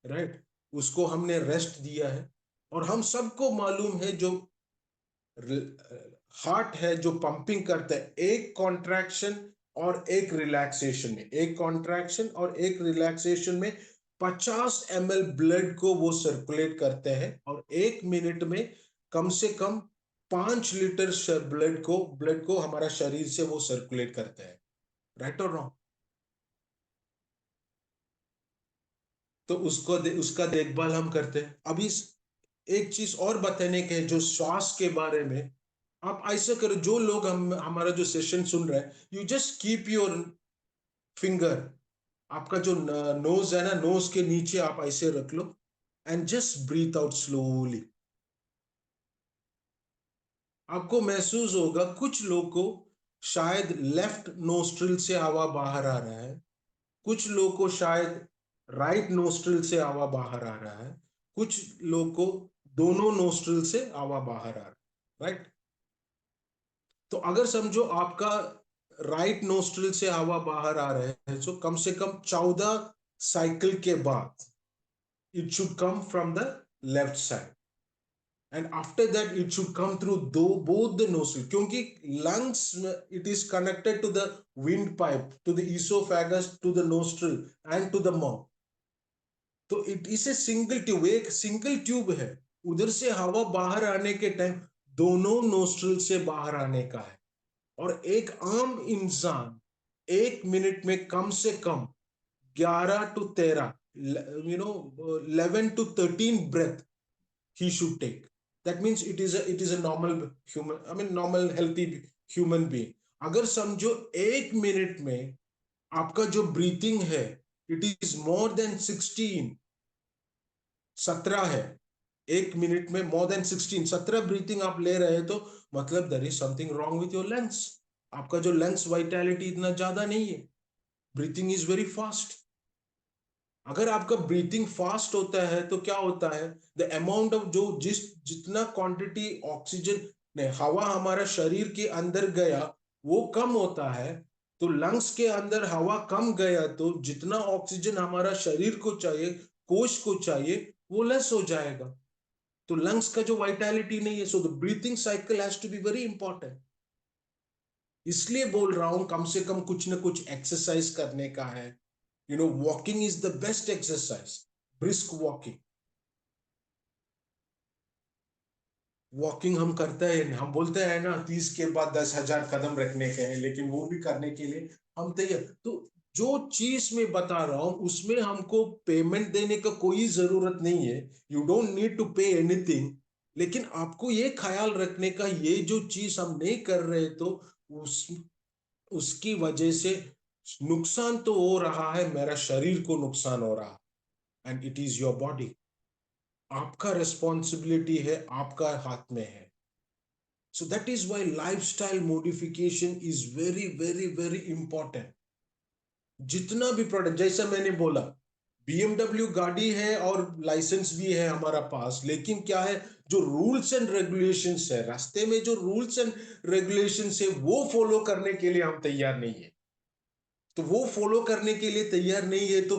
राइट? उसको हमने रेस्ट दिया है। और हम सबको मालूम है जो हार्ट है जो पंपिंग करता है, एक कॉन्ट्रैक्शन और एक रिलैक्सेशन में, एक कॉन्ट्रैक्शन और एक रिलैक्सेशन में 50 ml ब्लड को वो सर्कुलेट करते हैं, और 1 मिनट में कम से कम 5 लीटर ब्लड को हमारा शरीर से वो सर्कुलेट करते हैं, राइट और रॉन्ग? तो उसका देखभाल हम करते हैं। अभी एक चीज और बताने के है जो श्वास के बारे में। आप ऐसा करो, जो लोग हमारा जो सेशन सुन रहे हैं, you just keep your finger, आपका जो नोज है ना, नोज के नीचे आप ऐसे रख लो, and just breathe out slowly. आपको महसूस होगा कुछ लोग को शायद लेफ्ट नोस्ट्रिल से हवा बाहर आ रहा है, कुछ लोग को शायद राइट नोस्ट्रिल से हवा बाहर आ रहा है, कुछ लोग को दोनों नोस्ट्रिल से हवा बाहर आ रहा है, राइट? तो अगर समझो आपका राइट नोस्ट्रिल से हवा बाहर आ रहा है, तो कम से कम 14 साइकिल के बाद it should come from the left side, and after that it should come through दो बोथ द नोस्ट्रिल, क्योंकि lungs it is connected to the wind pipe, to the esophagus, to the nostril and to the mouth. तो it is a single tube, एक single tube है। उधर से हवा बाहर आने के टाइम दोनों नोस्ट्रिल से बाहर आने का है। और एक आम इंसान 1 मिनट में कम से कम 11 to 13, 11 to 13 breath he should take. That means it is a normal human, I mean normal healthy human being. अगर समझो 1 मिनट में आपका जो ब्रीथिंग है इट इज मोर देन 17 है, 1 मिनट में मोर देन 17 ब्रीथिंग आप ले रहे हैं, तो मतलब there is something wrong with your lungs. आपका जो लंग्स वाइटैलिटी इतना ज्यादा नहीं है, ब्रीथिंग इज वेरी फास्ट। अगर आपका ब्रीथिंग फास्ट होता है तो क्या होता है, द अमाउंट ऑफ जो जितना क्वांटिटी ऑक्सीजन ने हवा हमारा शरीर के अंदर गया वो कम होता है। तो लंग्स के अंदर हवा कम गया तो जितना ऑक्सीजन हमारा शरीर को चाहिए, कोश को चाहिए, वो लेस हो जाएगा। तो लंग्स का जो वाइटैलिटी नहीं है, so the breathing cycle has to be very important. इसलिए बोल रहा हूं कम से कम कुछ ना कुछ एक्सरसाइज करने का है। Walking is the best exercise, brisk walking. Walking हम करते हैं, हम बोलते हैं ना 30 के बाद 10,000 कदम रखने के हैं, लेकिन वो भी करने के लिए हम तैयार। तो जो चीज मैं बता रहा हूं उसमें हमको पेमेंट देने का कोई जरूरत नहीं है, you don't need to pay anything. लेकिन आपको ये ख्याल रखने का, ये जो चीज हम नहीं कर रहे तो उस उसकी वजह से नुकसान तो हो रहा है, मेरा शरीर को नुकसान हो रहा है, and it is your body. आपका रिस्पॉन्सिबिलिटी है, आपका हाथ में है। So that is why lifestyle modification is very very very important. जितना भी प्रोडक्ट, जैसा मैंने बोला, बीएमडब्ल्यू गाड़ी है और लाइसेंस भी है हमारा पास, लेकिन क्या है, जो रूल्स एंड रेगुलेशंस है रास्ते में, जो रूल्स एंड रेगुलेशंस है वो फॉलो करने के लिए हम तैयार नहीं है। तो वो फॉलो करने के लिए तैयार नहीं है तो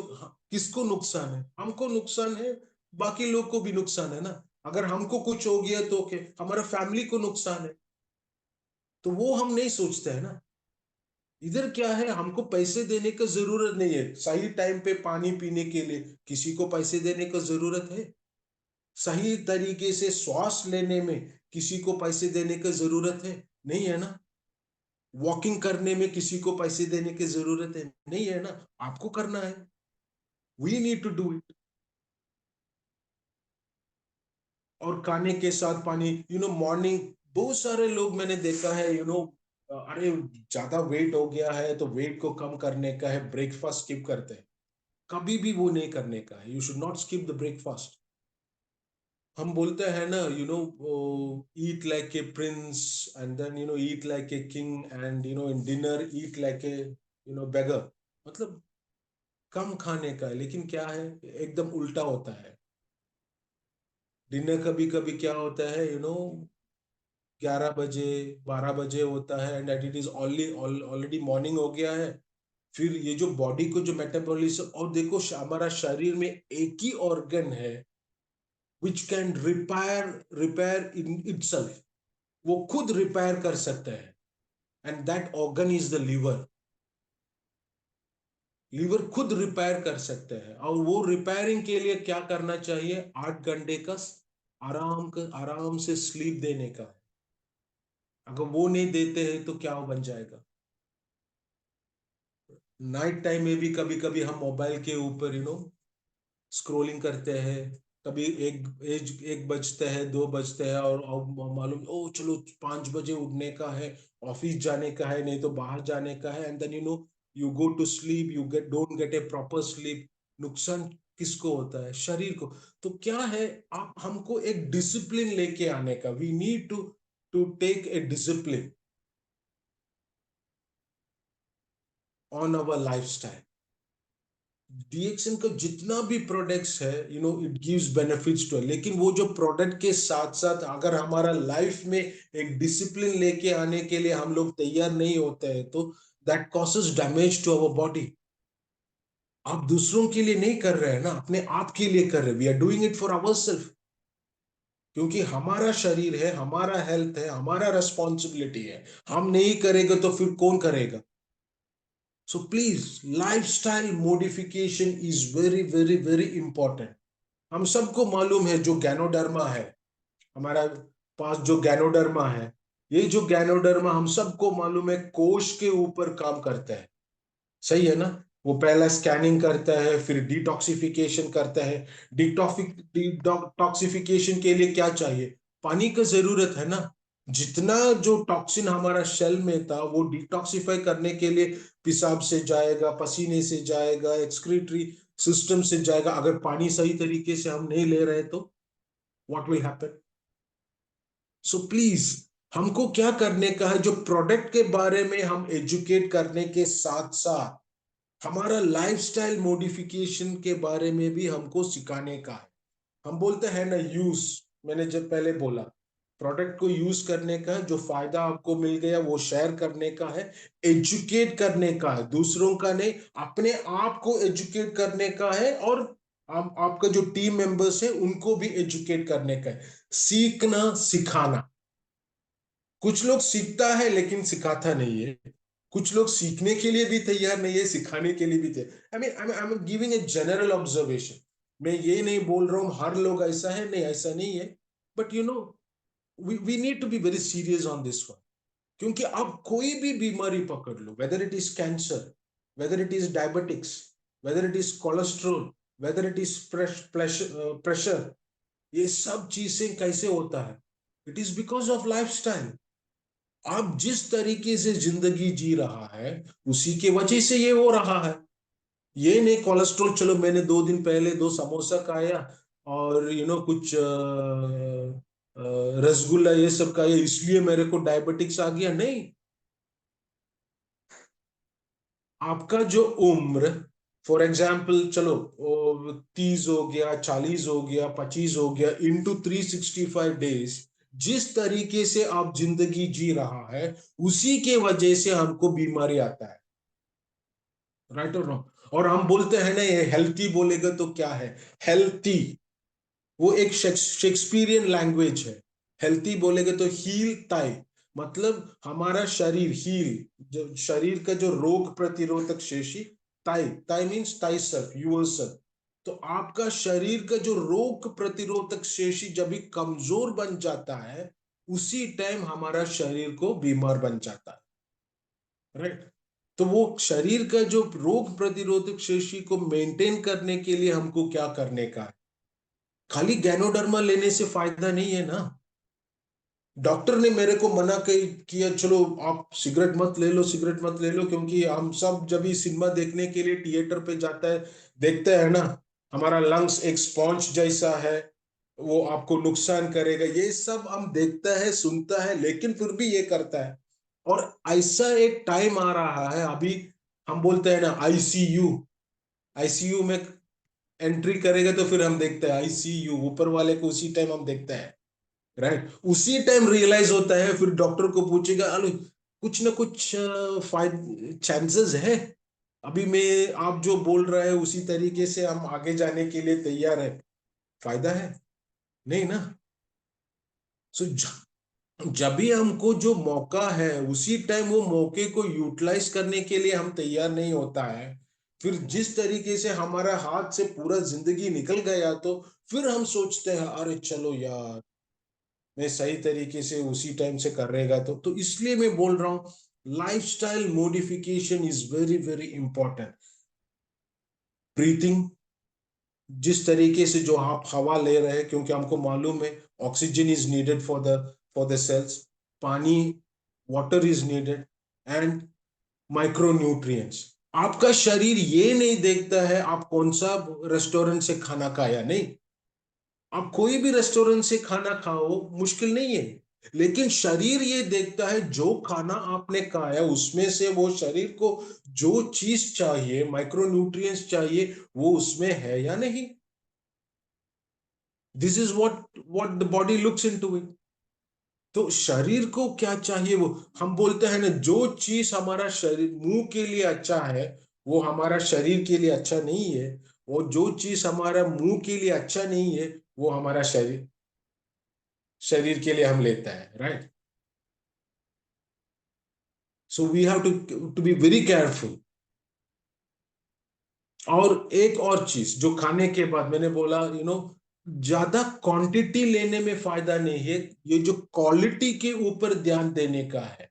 किसको नुकसान है? हमको नुकसान है, बाकी लोग को भी नुकसान है ना। अगर हमको कुछ हो गया तो क्या, हमारा फैमिली को नुकसान है। तो वो हम नहीं सोचते हैं ना। इधर क्या है, हमको पैसे देने का जरूरत नहीं है, सही टाइम पे पानी पीने के लिए किसी को पैसे देने का जरूरत है? सही तरीके से श्वास लेने में किसी को पैसे देने का जरूरत है? नहीं है ना। वॉकिंग करने में किसी को पैसे देने की जरूरत है? नहीं है ना। आपको करना है, we need to do it. और खाने के साथ पानी, मॉर्निंग, बहुत सारे लोग मैंने देखा है, अरे ज्यादा वेट हो गया है तो वेट को कम करने का है, ब्रेकफास्ट स्किप करते हैं। कभी भी वो नहीं करने का है, you should not skip the breakfast. हम बोलते हैं ना, eat like a prince and then eat like a king and in dinner eat like a beggar. मतलब कम खाने का है, लेकिन क्या है, एकदम उल्टा होता है। डिनर कभी कभी क्या होता है, 11 बजे, 12 बजे होता है, and that it is already morning हो गया है। फिर ये जो बॉडी को जो मेटाबॉलिज्म, और देखो हमारा शरीर में एक ही ऑर्गन है which can repair in itself, वो खुद रिपेयर कर सकता है, and that organ is the liver. Liver खुद रिपेयर कर सकते हैं, और वो रिपेयरिंग के लिए क्या करना चाहिए, 8 घंटे का आराम से स्लीप देने का है। अगर वो नहीं देते हैं तो क्या बन जाएगा। नाइट टाइम में भी कभी कभी हम मोबाइल के ऊपर स्क्रोलिंग करते हैं। कभी एक बजते हैं, 2 बजते हैं, और मालूम ओ चलो 5 बजे उठने का है, ऑफिस जाने का है, नहीं तो बाहर जाने का है, and then you go to sleep, you don't get a proper sleep. नुकसान किसको होता है, शरीर को। तो क्या है, आप हमको एक डिसिप्लिन लेके आने का, we need to take a discipline on our lifestyle. DXN का जितना भी प्रोडक्ट्स है, इट गिव्स बेनिफिट्स टू, लेकिन वो जो प्रोडक्ट के साथ साथ अगर हमारा लाइफ में एक डिसिप्लिन लेके आने के लिए हम लोग तैयार नहीं होते हैं, तो that causes damage to our body. आप दूसरों के लिए नहीं कर रहे हैं ना, अपने आप के लिए कर रहे हैं, we are doing it for our self. क्योंकि हमारा शरीर है, हमारा हेल्थ है, हमारा रेस्पॉन्सिबिलिटी है। हम नहीं करेंगे तो फिर कौन करेगा। So please, lifestyle modification is very very very important. हम सबको मालूम है जो गैनोडर्मा है, हमारा पास जो गैनोडर्मा है, ये जो गैनोडर्मा हम सबको मालूम है कोश के ऊपर काम करता है। सही है ना। वो पहला स्कैनिंग करता है, फिर डिटॉक्सिफिकेशन करता है। डिटॉक्सिफिकेशन के लिए क्या चाहिए, पानी का जरूरत है ना। जितना जो टॉक्सिन हमारा शेल में था वो डिटॉक्सिफाई करने के लिए पेशाब से जाएगा, पसीने से जाएगा, एक्सक्रीटरी सिस्टम से जाएगा। अगर पानी सही तरीके से हम नहीं ले रहे तो what will happen. So please, हमको क्या करने का है, जो प्रोडक्ट के बारे में हम एजुकेट करने के साथ साथ हमारा लाइफस्टाइल मॉडिफिकेशन के बारे में भी हमको सिखाने का है। हम बोलते हैं ना यूज, मैंने जब पहले बोला, प्रोडक्ट को यूज करने का है, जो फायदा आपको मिल गया वो शेयर करने का है। एजुकेट करने का है, दूसरों का नहीं, अपने आप को एजुकेट करने का है, और आपका जो टीम मेंबर्स है उनको भी एजुकेट करने का है। सीखना सिखाना। कुछ लोग सीखता है लेकिन सिखाता नहीं है। कुछ लोग सीखने के लिए भी तैयार नहीं है, सिखाने के लिए भी तैयार। I am giving a general observation. मैं ये नहीं बोल रहा हूं हर लोग ऐसा है, नहीं ऐसा नहीं है। But we need to be very serious on this one. क्योंकि आप कोई भी बीमारी पकड़ लो, whether it is cancer, whether it is diabetics, whether it is cholesterol, whether it is pressure, ये सब चीजें कैसे होता है, it is because of lifestyle. आप जिस तरीके से जिंदगी जी रहा है उसी के वजह से ये हो रहा है। ये नहीं कोलेस्ट्रॉल, चलो मैंने 2 दिन पहले 2 समोसा खाया और कुछ रसगुल्ला ये सब खाया इसलिए मेरे को डायबिटिक्स आ गया, नहीं। आपका जो उम्र, फॉर एग्जाम्पल चलो 30 हो गया, 40 हो गया, 25 हो गया, इंटू 365 डेज, जिस तरीके से आप जिंदगी जी रहा है उसी के वजह से हमको बीमारी आता है। राइट और रॉन्ग। और हम बोलते हैं ना ये हेल्थी, बोलेगा तो क्या है हेल्थी, वो एक शेक्सपियरियन लैंग्वेज है। हेल्थी बोलेगे तो हील ताई, मतलब हमारा शरीर हील, जो शरीर का जो रोग प्रतिरोधक शेषी, ताई ताई मीन्स ताई सेल्फ, यूर सेल्फ। तो आपका शरीर का जो रोग प्रतिरोधक शेषी जब भी कमजोर बन जाता है, उसी टाइम हमारा शरीर को बीमार बन जाता है। राइट। तो वो शरीर का जो रोग प्रतिरोधक शेषी को मेंटेन करने के लिए हमको क्या करने का है। खाली गैनोडर्मा लेने से फायदा नहीं है ना। डॉक्टर ने मेरे को मना किया, चलो आप सिगरेट मत ले लो, सिगरेट मत ले लो, क्योंकि हम सब जब भी सिनेमा देखने के लिए थिएटर पे जाता है, देखते हैं ना, हमारा लंग्स एक स्पॉन्ज जैसा है। वो आपको नुकसान करेगा, ये सब हम देखता है सुनता है, लेकिन फिर भी ये करता है। और ऐसा एक टाइम आ रहा है अभी, हम बोलते हैं ना आईसीयू, आईसीयू में एंट्री करेगा तो फिर हम देखते हैं आईसीयू, ऊपर वाले को उसी टाइम हम देखते हैं, राइट। उसी टाइम रियलाइज होता है, फिर डॉक्टर को पूछेगा, अरे कुछ ना कुछ चांसेस है, अभी मैं आप जो बोल रहे हैं उसी तरीके से हम आगे जाने के लिए तैयार है, फायदा है? नहीं ना। सो जब भी हमको जो मौका है उसी टाइम वो मौके को यूटिलाइज करने के लिए हम तैयार नहीं होता है, फिर जिस तरीके से हमारा हाथ से पूरा जिंदगी निकल गया, तो फिर हम सोचते हैं अरे चलो यार, मैं सही तरीके से उसी टाइम से कर रहेगा तो इसलिए मैं बोल रहा हूँ, lifestyle modification is very very important. Breathing, जिस तरीके से जो आप हवा ले रहे हैं, क्योंकि हमको मालूम है oxygen is needed for the cells, pani, water is needed, and micronutrients. आपका शरीर ये नहीं देखता है आप कौन सा रेस्टोरेंट से खाना खाया, नहीं। आप कोई भी रेस्टोरेंट से खाना खाओ, मुश्किल नहीं है, लेकिन शरीर ये देखता है जो खाना आपने खाया उसमें से वो शरीर को जो चीज चाहिए, माइक्रोन्यूट्रिएंट्स चाहिए, वो उसमें है या नहीं। This is what the body looks into it. तो शरीर को क्या चाहिए, वो हम बोलते हैं ना, जो चीज हमारा शरीर मुंह के लिए अच्छा है वो हमारा शरीर के लिए अच्छा नहीं है, और जो चीज हमारा मुंह के लिए अच्छा नहीं है वो हमारा शरीर शरीर के लिए हम लेता है, right. So we have to be very careful. और एक और चीज जो खाने के बाद मैंने बोला, ज्यादा क्वांटिटी लेने में फायदा नहीं है, ये जो क्वालिटी के ऊपर ध्यान देने का है।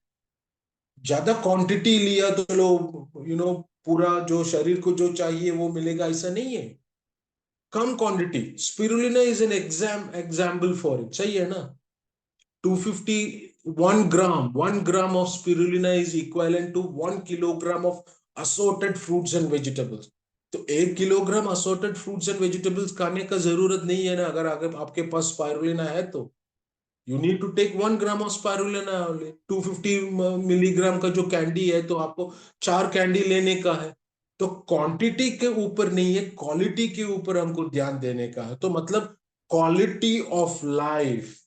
ज्यादा क्वांटिटी लिया तो चलो, पूरा जो शरीर को जो चाहिए वो मिलेगा, ऐसा नहीं है। कम quantity, spirulina is an example for it, सही है ना। 250, 1 gram, 1 gram of spirulina is equivalent to 1 kilogram of assorted fruits and vegetables. तो 1 kilogram assorted fruits and vegetables खाने का जरूरत नहीं है ना, अगर अगर आपके पास स्पाइरुलिना है तो। You need to take 1 gram of spirulina only. 250 milligram का जो कैंडी है तो आपको 4 कैंडी लेने का है। तो क्वांटिटी के ऊपर नहीं है, क्वालिटी के ऊपर हमको ध्यान देने का है, तो मतलब quality of life,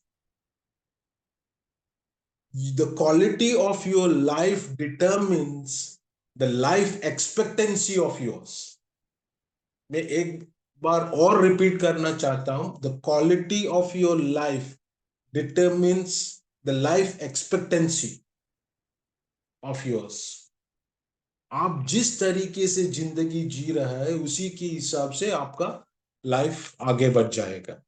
the quality of your life determines the life expectancy of yours। मैं एक बार और रिपीट करना चाहता हूं, the quality of your life determines the life expectancy of yours. आप जिस तरीके से जिंदगी जी रहा है उसी के हिसाब से आपका लाइफ आगे बढ़ जाएगा।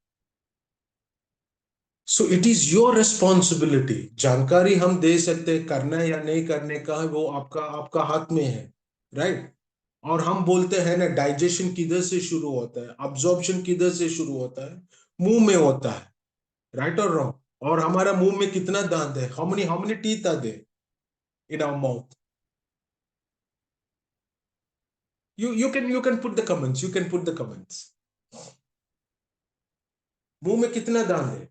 So it is your responsibility. जानकारी हम दे सकते हैं, करना या नहीं करने का है वो आपका आपका हाथ में है, राइट। और हम बोलते हैं ना, डाइजेशन किधर से शुरू होता है, अब्जॉर्प्शन किधर से शुरू होता है, मुंह में होता है, राइट और रॉन्ग। और हमारा मुंह में कितना दांत है, how many teeth are there in our mouth? You can put the comments, you can put the comments. मुंह में कितना दांत है?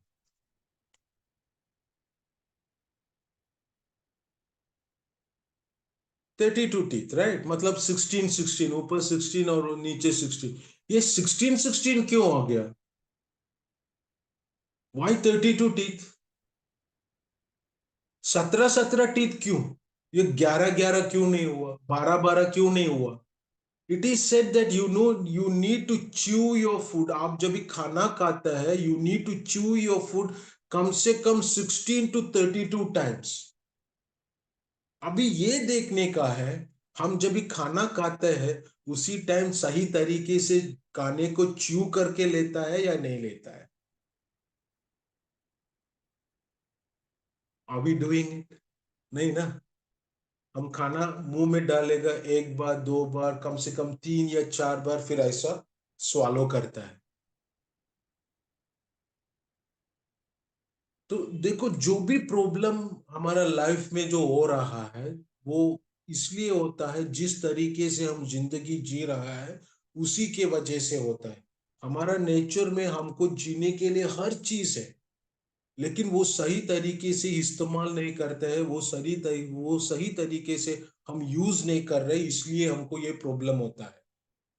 32 टीथ, राइट। मतलब 16 16, ऊपर 16 और नीचे 16। ये 16 16 क्यों आ गया? Y 32 teeth? 17 17 टीथ क्यों? ये 11 11 क्यों नहीं हुआ, 12 12 क्यों नहीं हुआ? It is said that you need to chew your food. आप जब भी खाना खाता है you need to chew your food कम से कम 16 to 32 टाइम्स। अभी ये देखने का है, हम जब भी खाना खाते हैं उसी टाइम सही तरीके से खाने को च्यू करके लेता है या नहीं लेता है? Are we doing it? नहीं ना। हम खाना मुंह में डालेगा एक बार दो बार, कम से कम 3 या 4 बार, फिर ऐसा स्वालो करता है। तो देखो, जो भी प्रॉब्लम हमारा लाइफ में जो हो रहा है वो इसलिए होता है, जिस तरीके से हम जिंदगी जी रहा है उसी के वजह से होता है। हमारा नेचर में हमको जीने के लिए हर चीज है, लेकिन वो सही तरीके से इस्तेमाल नहीं करते हैं, वो सही तरीके से हम यूज नहीं कर रहे, इसलिए हमको ये प्रॉब्लम होता है।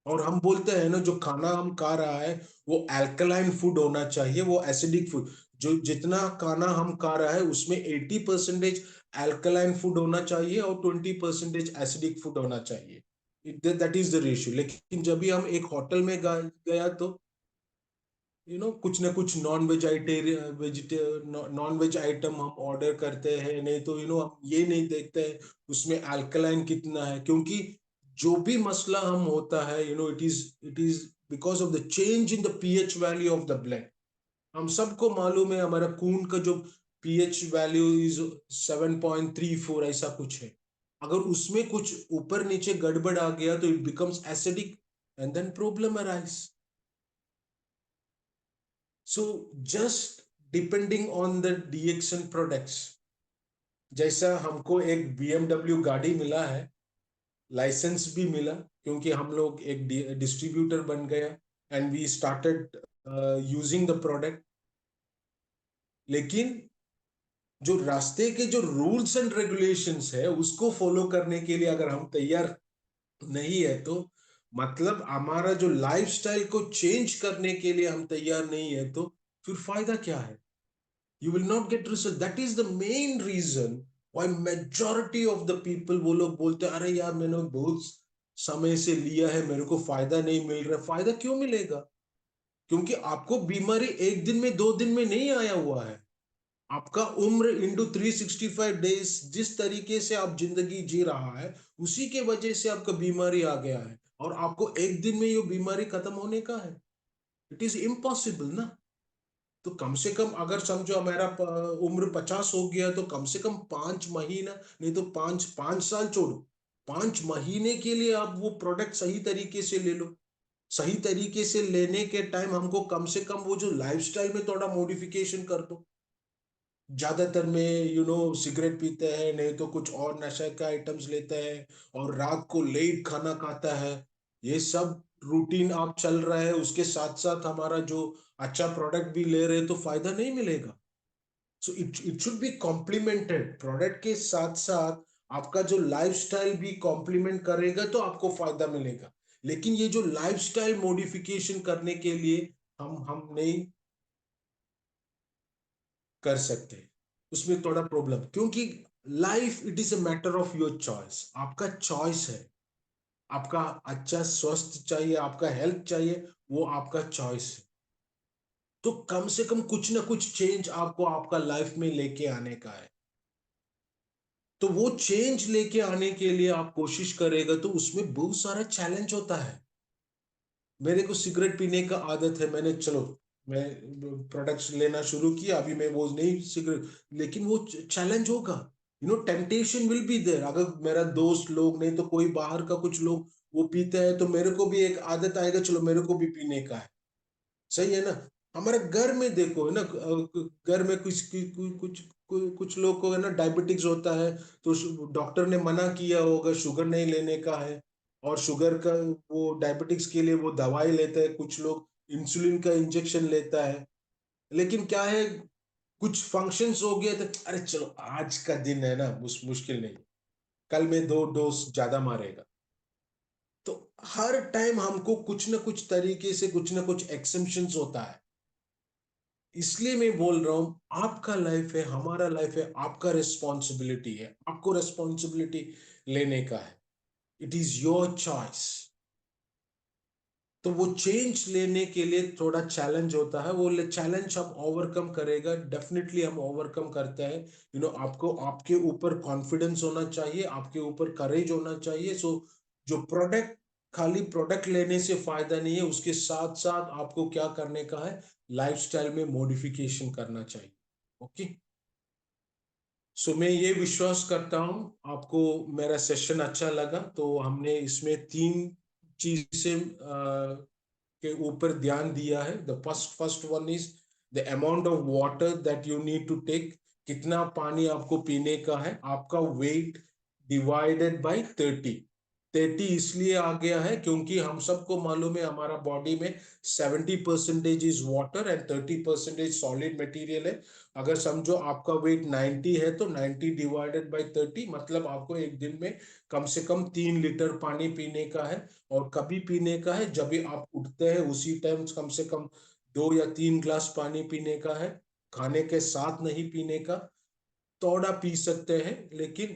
और हम बोलते हैं ना, जो खाना हम खा रहा है वो अल्कलाइन फूड होना चाहिए, वो एसिडिक फूड। जो जितना खाना हम खा रहा है उसमें 80% अल्कलाइन फूड होना चाहिए और 20% एसिडिक फूड होना चाहिए। That is the ratio. लेकिन जब भी हम एक होटल में गया तो कुछ ना कुछ नॉन वेज आइटम हम ऑर्डर करते हैं, नहीं तो हम ये नहीं देखते हैं उसमें अल्कलाइन कितना है, क्योंकि जो भी मसला हम होता है it is because of the change in the pH value of the blood. हम सबको मालूम है हमारा खून का जो पीएच वैल्यू इज 7.34 ऐसा कुछ है। अगर उसमें कुछ ऊपर नीचे गड़बड़ आ गया तो it becomes acidic and then problem arise. So just depending on the DXN products, जैसा हमको एक BMW गाड़ी मिला है, लाइसेंस भी मिला, क्योंकि हम लोग एक डिस्ट्रीब्यूटर बन गया and we started using the product. लेकिन जो रास्ते के जो रूल्स एंड रेगुलेशंस है उसको फॉलो करने के लिए अगर हम तैयार नहीं है तो, मतलब हमारा जो लाइफस्टाइल को चेंज करने के लिए हम तैयार नहीं है तो फिर फायदा क्या है? You will not get result. That is the main reason why majority of the people, वो लोग बोलते हैं अरे यार मैंने बहुत समय से लिया है, मेरे को फायदा नहीं मिल रहा। फायदा क्यों मिलेगा? क्योंकि आपको बीमारी एक दिन में 2 दिन में नहीं आया हुआ है। आपका उम्र इंटू 365 डेज, जिस तरीके से आप जिंदगी जी रहा है उसी के वजह से आपका बीमारी आ गया है, और आपको एक दिन में ये बीमारी खत्म होने का है? इट इज इम्पॉसिबल ना। तो कम से कम अगर समझो हमारा उम्र 50 हो गया तो कम से कम 5 महीना, नहीं तो 5 5 साल छोड़ो, 5 महीने के लिए आप वो प्रोडक्ट सही तरीके से ले लो। सही तरीके से लेने के टाइम हमको कम से कम वो जो लाइफस्टाइल में थोड़ा मॉडिफिकेशन कर दो। ज्यादातर में सिगरेट पीते हैं, नहीं तो कुछ और नशे का आइटम्स लेते हैं, और रात को लेट खाना खाता है। ये सब रूटीन आप चल रहा है, उसके साथ साथ हमारा जो अच्छा प्रोडक्ट भी ले रहे हैं तो फायदा नहीं मिलेगा। So it it should be complimented, product के साथ साथ आपका जो लाइफस्टाइल भी कॉम्प्लीमेंट करेगा तो आपको फायदा मिलेगा। लेकिन ये जो लाइफस्टाइल मॉडिफिकेशन करने के लिए हम नहीं कर सकते, उसमें थोड़ा प्रॉब्लम, क्योंकि life it is a matter of your choice. आपका चॉइस है, आपका अच्छा स्वस्थ चाहिए, आपका हेल्थ चाहिए, वो आपका चॉइस है। तो कम से कम कुछ ना कुछ चेंज आपको आपका लाइफ में लेके आने का है। तो वो चेंज लेके आने के लिए आप कोशिश करेगा तो उसमें बहुत सारा चैलेंज होता है। मेरे को सिगरेट पीने का आदत है, मैंने चलो मैं प्रोडक्ट्स लेना शुरू किया, अभी मैं वो नहीं सिगरेट, लेकिन वो चैलेंज होगा। Temptation will be there. अगर मेरा दोस्त लोग, नहीं तो कोई बाहर का कुछ लोग वो पीते हैं तो मेरे को भी एक आदत आएगा, चलो मेरे को भी पीने का है। सही है ना? हमारे घर में देखो है ना, घर में कुछ लोग को है ना डायबिटिक्स होता है, तो डॉक्टर ने मना किया होगा शुगर नहीं लेने का है, और शुगर का वो डायबिटिक्स के लिए वो दवाई लेते हैं, कुछ लोग इंसुलिन का इंजेक्शन लेता है। लेकिन क्या है, कुछ फंक्शंस हो गया तो अरे चलो आज का दिन है ना, मुश्किल नहीं, कल में 2 डोज ज्यादा मारेगा। तो हर टाइम हमको कुछ ना कुछ तरीके से कुछ ना कुछ एक्सेप्शंस होता है। इसलिए मैं बोल रहा हूं आपका लाइफ है, हमारा लाइफ है, आपका रिस्पॉन्सिबिलिटी है, आपको रिस्पॉन्सिबिलिटी लेने का है। It is your choice. तो वो चेंज लेने के लिए थोड़ा चैलेंज होता है, वो चैलेंज हम ओवरकम करेगा, डेफिनेटली हम ओवरकम करते हैं। आपको आपके ऊपर कॉन्फिडेंस होना चाहिए, आपके ऊपर करेज होना चाहिए। सो जो प्रोडक्ट, खाली प्रोडक्ट लेने से फायदा नहीं है, उसके साथ साथ आपको क्या करने का है, लाइफस्टाइल में मॉडिफिकेशन करना चाहिए। ओके। सो मैं ये विश्वास करता हूं आपको मेरा सेशन अच्छा लगा। तो हमने इसमें 3 चीजें के ऊपर ध्यान दिया है। The first first one is the amount of water that you need to take, कितना पानी आपको पीने का है, आपका वेट डिवाइडेड बाय 30। 30 इसलिए आ गया है क्योंकि हम सबको मालूम है हमारा बॉडी में 70% is water and 30% solid material है। अगर समझो आपका वेट 90 है तो 90 डिवाइडेड बाय 30, मतलब आपको एक दिन में कम से कम 3 लीटर पानी पीने का है। और कभी पीने का है जब भी आप उठते हैं उसी टाइम कम से कम 2 या 3 ग्लास पानी पीने का है। खाने के साथ नहीं पीने का। थोड़ा पी सकते हैं लेकिन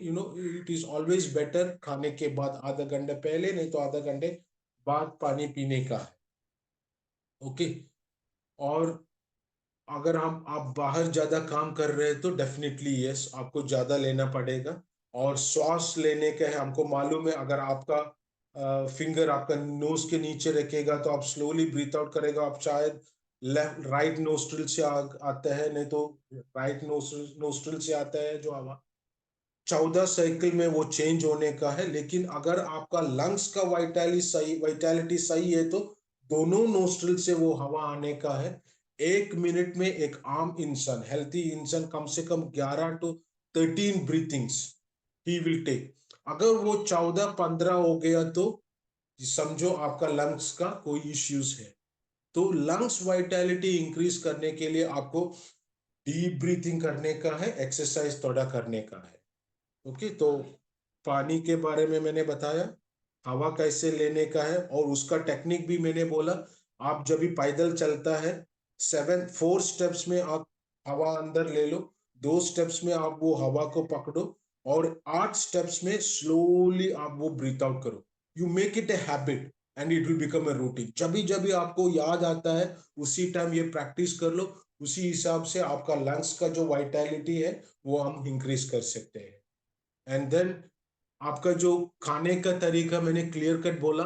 इट इज ऑलवेज बेटर खाने के बाद आधा घंटे पहले, नहीं तो आधा घंटे बाद पानी पीने का है। ओके। और अगर हम आप बाहर ज्यादा काम कर रहे हैं तो डेफिनेटली यस आपको ज्यादा लेना पड़ेगा। और श्वास लेने का है, हमको मालूम है अगर आपका फिंगर आपका नोज के नीचे रखेगा तो आप स्लोली ब्रीथ आउट करेगा, आप शायद लेफ्ट राइट नोस्ट्रिल से आता है, नहीं तो राइट नोस्ट्रिल से आता है जो हवा 14 साइकिल में वो चेंज होने का है। लेकिन अगर आपका लंग्स का वाइटैलिटी सही है तो दोनों नोस्ट्रिल से वो हवा आने का है। 1 मिनट में एक आम इंसान, हेल्थी इंसान, कम से कम 11 to 13 breathings he will take. अगर वो 14-15 हो गया तो समझो आपका लंग्स का कोई इश्यूज है। तो लंग्स वाइटैलिटी इंक्रीज करने के लिए आपको डीप ब्रीथिंग करने का है, एक्सरसाइज थोड़ा करने का है। ओके। तो पानी के बारे में मैंने बताया, हवा कैसे लेने का है, और उसका टेक्निक भी मैंने बोला। आप जब भी पैदल चलता है 4 स्टेप्स में आप हवा अंदर ले लो, 2 स्टेप्स में आप वो हवा को पकड़ो, और 8 स्टेप्स में स्लोली आप वो ब्रीथ आउट करो। You make it a habit and it will become a routine. जब भी आपको याद आता है उसी टाइम ये प्रैक्टिस कर लो। उसी हिसाब से आपका लंग्स का जो वाइटैलिटी है वो हम इंक्रीज कर सकते हैं। एंड देन आपका जो खाने का तरीका मैंने क्लियर कट बोला।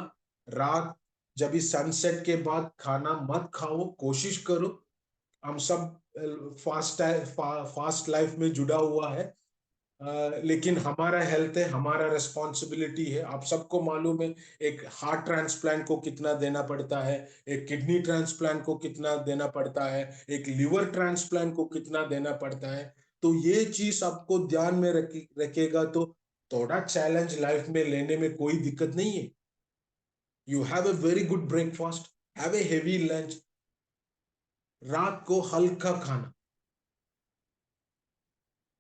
रात जब इस सनसेट के बाद खाना मत खाओ, कोशिश करो। हम सब फास्ट लाइफ में जुड़ा हुआ है। लेकिन हमारा हेल्थ है, हमारा रिस्पॉन्सिबिलिटी है। आप सबको मालूम है एक हार्ट ट्रांसप्लांट को कितना देना पड़ता है, एक किडनी ट्रांसप्लांट को कितना देना पड़ता है, एक लिवर ट्रांसप्लांट को कितना देना पड़ता है। तो ये चीज आपको ध्यान में रखेगा तो थोड़ा चैलेंज लाइफ में लेने में कोई दिक्कत नहीं है। You have a very good breakfast, have a heavy lunch, रात को हल्का खाना।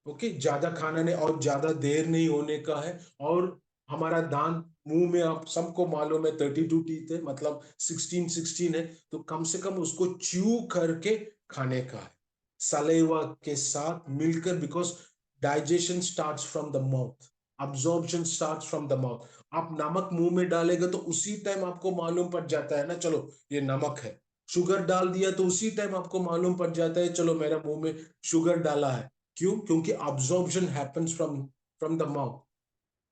ओके। ज्यादा खाना नहीं और ज्यादा देर नहीं होने का है। और हमारा दांत मुंह में आप सबको मालूम है 32 टीथ है, मतलब 16 16 है। तो कम से कम उसको च्यू करके खाने का है, सलेवा के साथ मिलकर, because digestion starts from the mouth, absorption starts from the mouth. आप नमक मुंह में डालेगा तो उसी टाइम आपको मालूम पड़ जाता है ना, चलो ये नमक है। शुगर डाल दिया तो उसी टाइम आपको मालूम पड़ जाता है, चलो मेरा मुंह में शुगर डाला है। क्यों? क्योंकि absorption happens from from the mouth.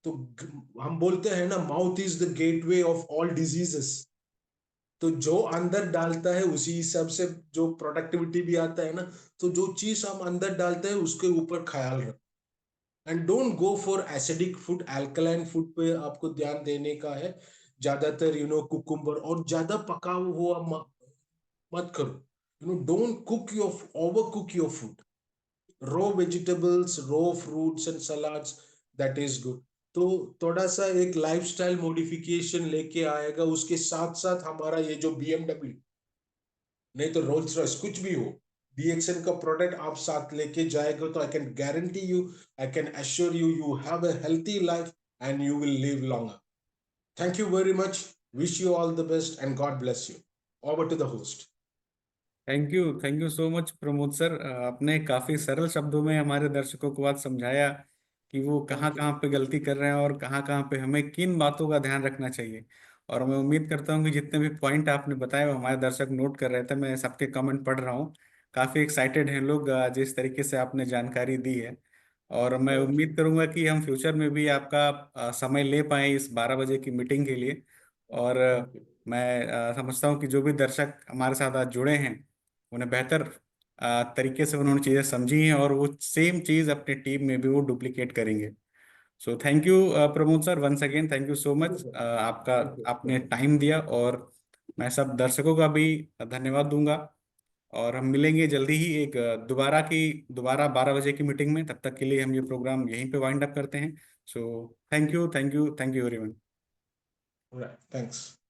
तो हम बोलते हैं ना, mouth is the gateway of all diseases. तो जो अंदर डालता है उसी हिसाब से जो प्रोडक्टिविटी भी आता है ना। तो जो चीज हम अंदर डालते हैं उसके ऊपर ख्याल रखो। And don't go for acidic food, alkaline food पे आपको ध्यान देने का है। ज्यादातर कुकुम्बर और ज्यादा पका हुआ मत करो। Don't cook your over cook your food. raw vegetables, raw fruits and salads, that is good। तो थोड़ा सा एक लाइफस्टाइल मॉडिफिकेशन लेके आएगा उसके साथ साथ हमारा ये जो BMW, नहीं तो रोल्स रॉयस, कुछ भी हो, DXN का प्रोडक्ट आप साथ लेके जाएगा तो I can guarantee you, I can assure you, you have a healthy life and you will live longer. Thank you very much. Wish you all the best and God bless you. Over to the host. Thank you so much Pramod sir. आपने काफी सरल शब्दों में हमारे दर्शकों को बात समझाया कि वो कहाँ थैंक यू। कहाँ पे गलती कर रहे हैं और कहाँ कहाँ पे हमें किन बातों का ध्यान रखना चाहिए। और मैं उम्मीद करता हूँ कि जितने भी पॉइंट आपने बताए वो हमारे दर्शक नोट कर रहे थे। मैं सबके कमेंट पढ़ रहा हूँ, काफी एक्साइटेड हैं लोग जिस तरीके से आपने जानकारी दी है। और मैं थैंक यू। उम्मीद करूंगा कि हम फ्यूचर में भी आपका समय ले पाए इस 12 बजे की मीटिंग के लिए। और थैंक यू। मैं समझता हूँ कि जो भी दर्शक हमारे साथ आज जुड़े हैं उन्हें बेहतर तरीके से उन्होंने चीज़ें समझी हैं और वो सेम चीज़ अपनी टीम में भी वो डुप्लीकेट करेंगे। So thank you Pramod sir, once again thank you so much. आपका थैंक यू। आपने टाइम दिया और मैं सब दर्शकों का भी धन्यवाद दूंगा। और हम मिलेंगे जल्दी ही एक दोबारा 12 बजे की मीटिंग में। तब तक के लिए हम ये प्रोग्राम यहीं पे वाइंड अप करते हैं। सो थैंक यू एवरीवन। थैंक्स।